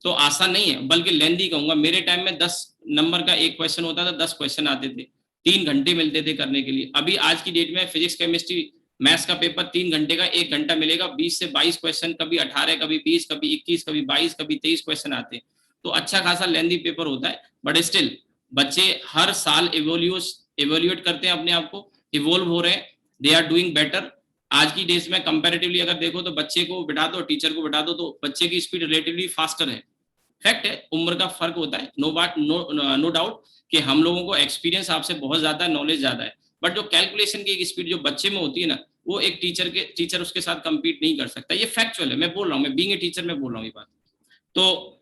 तो आसान नहीं है, बल्कि लेंदी कहूंगा। मेरे टाइम में 10 नंबर का एक क्वेश्चन होता था, 10 क्वेश्चन आते थे, 3 घंटे मिलते थे करने के लिए। अभी आज की डेट में फिजिक्स केमिस्ट्री मैथ्स का पेपर 3 घंटे का 1 घंटा मिलेगा, 20 से 22 क्वेश्चन, कभी 18, कभी 20, कभी 21, कभी 22, कभी 23 क्वेश्चन आते हैं, तो अच्छा खासा लेंदी पेपर होता है। बट स्टिल बच्चे हर साल इवोल्यूएट करते हैं अपने आप को, इवोल्व हो रहे हैं, दे आर डूइंग बेटर। आज की डेज में कंपैरेटिवली अगर देखो तो बच्चे को बिठा दो, टीचर को बिठा दो, तो बच्चे की स्पीड रिलेटिवली फास्टर है। फैक्ट है, उम्र का फर्क होता है, नो डाउट कि हम लोगों को एक्सपीरियंस आपसे बहुत ज्यादा है, नॉलेज ज्यादा है, बट जो कैलकुलेशन की एक स्पीड जो बच्चे में होती है ना, वो एक टीचर उसके साथ compete नहीं कर सकता। ये फैक्चुअल है, मैं बोल रहा हूँ, मैं बीइंग ए टीचर में बोल रहा हूँ ये बात। तो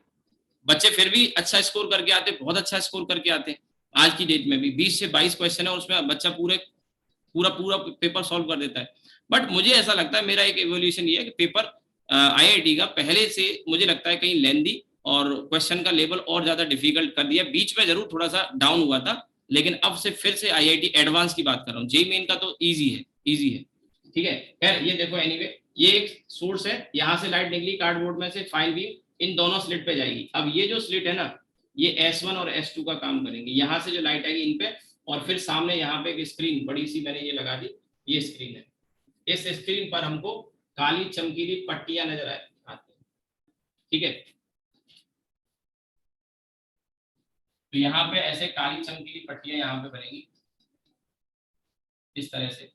बच्चे फिर भी अच्छा स्कोर करके आते, बहुत अच्छा स्कोर करके आते हैं। आज की डेट में भी 20 से 22 क्वेश्चन है, उसमें बच्चा पूरे पूरा पूरा पेपर सॉल्व कर देता है। बट मुझे ऐसा लगता है, मेरा एक एवोल्यूशन ये है कि पेपर आईआईटी का पहले से मुझे लगता है कहीं लेंदी, और क्वेश्चन का लेवल और ज्यादा डिफिकल्ट कर दिया। बीच में जरूर थोड़ा सा डाउन हुआ था, लेकिन अब से फिर से आईआईटी एडवांस की बात कर रहा हूँ, जेई मेन का तो इजी है, इजी है। ठीक है, खैर ये देखो, एनीवे ये एक सोर्स है, यहाँ से लाइट निकली कार्डबोर्ड में से, फाइन भी इन दोनों स्लिट पे जाएगी। अब ये जो स्लिट है ना, ये S1 और S2 का काम करेंगे, यहाँ से जो लाइट आएगी इन पे, और फिर सामने यहाँ पे एक स्क्रीन बड़ी सी मैंने ये लगा दी, ये स्क्रीन है। इस स्क्रीन पर हमको काली चमकीली पट्टियां नजर आती हैं, ठीक है। तो यहाँ पे ऐसे काली चमकीली पट्टियां यहाँ पे बनेगी इस तरह से,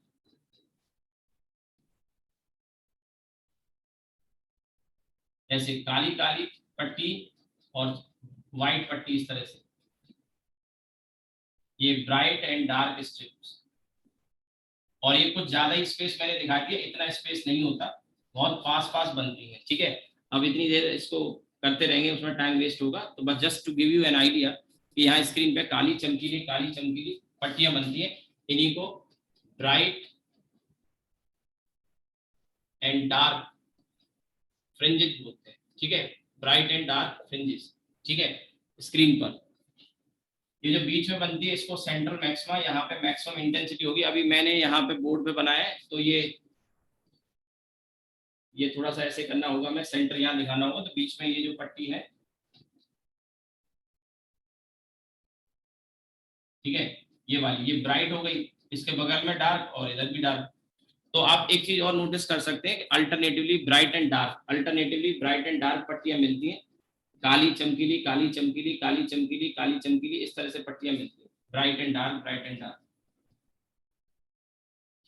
ऐसे काली काली पट्टी और व्हाइट पट्टी इस तरह से, ये ब्राइट एंड डार्क स्ट्रिप्स। और ये कुछ ज्यादा ही स्पेस मैंने दिखा दिया, इतना स्पेस नहीं होता, बहुत फास्ट फास्ट बनती है, ठीक है। अब इतनी देर इसको करते रहेंगे उसमें टाइम वेस्ट होगा, तो बस just to give you an idea कि यहाँ स्क्रीन पे काली चमकीली पट्टियां बनती हैं, इन्हीं को ब्राइट एंड डार्क फ्रिंजेस बोलते हैं, ठीक है, ब्राइट एंड डार्क फ्रिंजेस, ठीक है। स्क्रीन पर ये जो बीच में बनती है इसको सेंट्रल मैक्सिमा, यहाँ पे मैक्सिमम इंटेंसिटी होगी। अभी मैंने यहाँ पे बोर्ड पे बनाया है, तो ये थोड़ा सा ऐसे करना होगा, मैं सेंटर यहाँ दिखाना होगा, तो बीच में ये जो पट्टी है, ठीक है, ये वाली ये ब्राइट हो गई, इसके बगल में डार्क और इधर भी डार्क। तो आप एक चीज और नोटिस कर सकते हैं कि अल्टरनेटिवली ब्राइट एंड डार्क पट्टियां मिलती हैं, काली चमकीली इस तरह से पट्टियां मिलती है, ब्राइट एंड डार्क,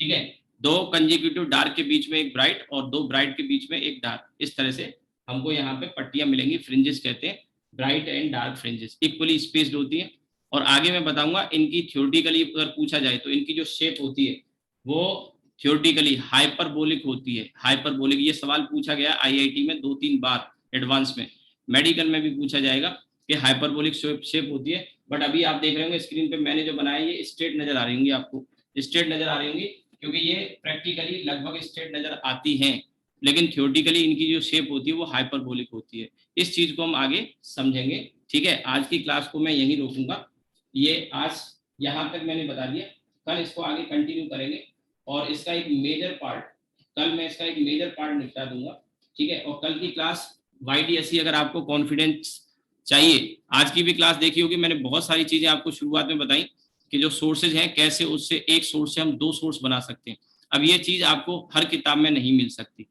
ठीक है। दो कंजिक्यूटिव डार्क के बीच में एक ब्राइट और दो ब्राइट के बीच में एक डार्क, इस तरह से हमको यहाँ पे पट्टियां मिलेंगी, फ्रिंजेस कहते हैं, bright and dark fringes, equally spaced होती है। और आगे मैं बताऊंगा इनकी थ्योरेटिकली अगर पूछा जाए तो इनकी जो शेप होती है वो थ्योरेटिकली हाइपरबोलिक होती है। हाइपरबोलिक ये सवाल पूछा गया आईआईटी में 2-3 बार, एडवांस में, मेडिकल में भी पूछा जाएगा कि हाइपरबोलिक शेप होती है। बट अभी आप देख रहे होंगे स्क्रीन पे मैंने जो बनाया ये स्ट्रेट नजर आ रही होंगी, आपको स्ट्रेट नजर आ रही होंगी, क्योंकि ये प्रैक्टिकली लगभग स्ट्रेट नजर आती हैं, लेकिन थ्योरेटिकली इनकी जो शेप होती है वो हाइपरबोलिक होती है। इस चीज को हम आगे समझेंगे, ठीक है। आज की क्लास को मैं यहीं रोकूंगा, ये आज यहाँ तक मैंने बता दिया, कल इसको आगे कंटिन्यू करेंगे और इसका एक मेजर पार्ट, कल मैं इसका एक मेजर पार्ट निपटा दूंगा, ठीक है। और कल की क्लास YDSE अगर आपको कॉन्फिडेंस चाहिए, आज की भी क्लास देखी होगी, मैंने बहुत सारी चीजें आपको शुरुआत में बताई कि जो सोर्सेज हैं कैसे उससे एक सोर्स से हम 2 सोर्स बना सकते हैं। अब ये चीज आपको हर किताब में नहीं मिल सकती,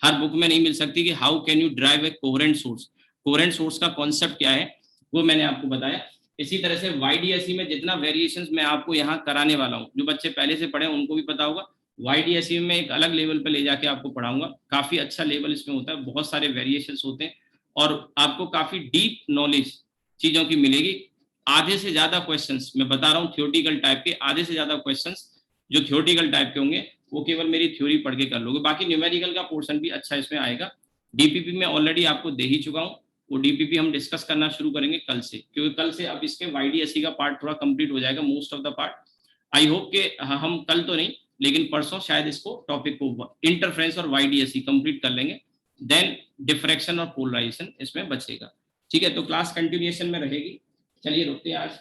हर बुक में नहीं मिल सकती कि how can you drive A coherent source. Coherent source का कॉन्सेप्ट क्या है वो मैंने आपको बताया। इसी तरह से YDSE में जितना वेरिएशंस मैं आपको यहाँ कराने वाला हूँ, जो बच्चे पहले से पढ़े उनको भी पता होगा, YDSE में एक अलग लेवल पे ले जाके आपको पढ़ाऊंगा, काफी अच्छा लेवल इसमें होता है, बहुत सारे वेरिएशंस होते हैं और आपको काफी डीप नॉलेज चीजों की मिलेगी। आधे से ज्यादा क्वेश्चंस मैं बता रहा हूँ थ्योरेटिकल टाइप के, आधे से ज्यादा क्वेश्चंस जो थ्योरेटिकल टाइप के होंगे वो केवल मेरी थ्योरी पढ़ के कर लोगे, बाकी न्यूमेरिकल का पोर्शन भी अच्छा इसमें आएगा। DPP में ऑलरेडी आपको दे ही चुका हूँ, वो DPP हम डिस्कस करना शुरू करेंगे कल से, क्योंकि कल से अब इसके YDSE का पार्ट थोड़ा कंप्लीट हो जाएगा, most of the part. I hope कि हम कल तो नहीं लेकिन परसों शायद इसको टॉपिक को इंटरफ्रेंस और YDSE कंप्लीट कर लेंगे, देन डिफ्रैक्शन और पोलराइजेशन इसमें बचेगा, ठीक है। तो क्लास कंटिन्यूएशन में रहेगी। चलिए रुकते हैं आज।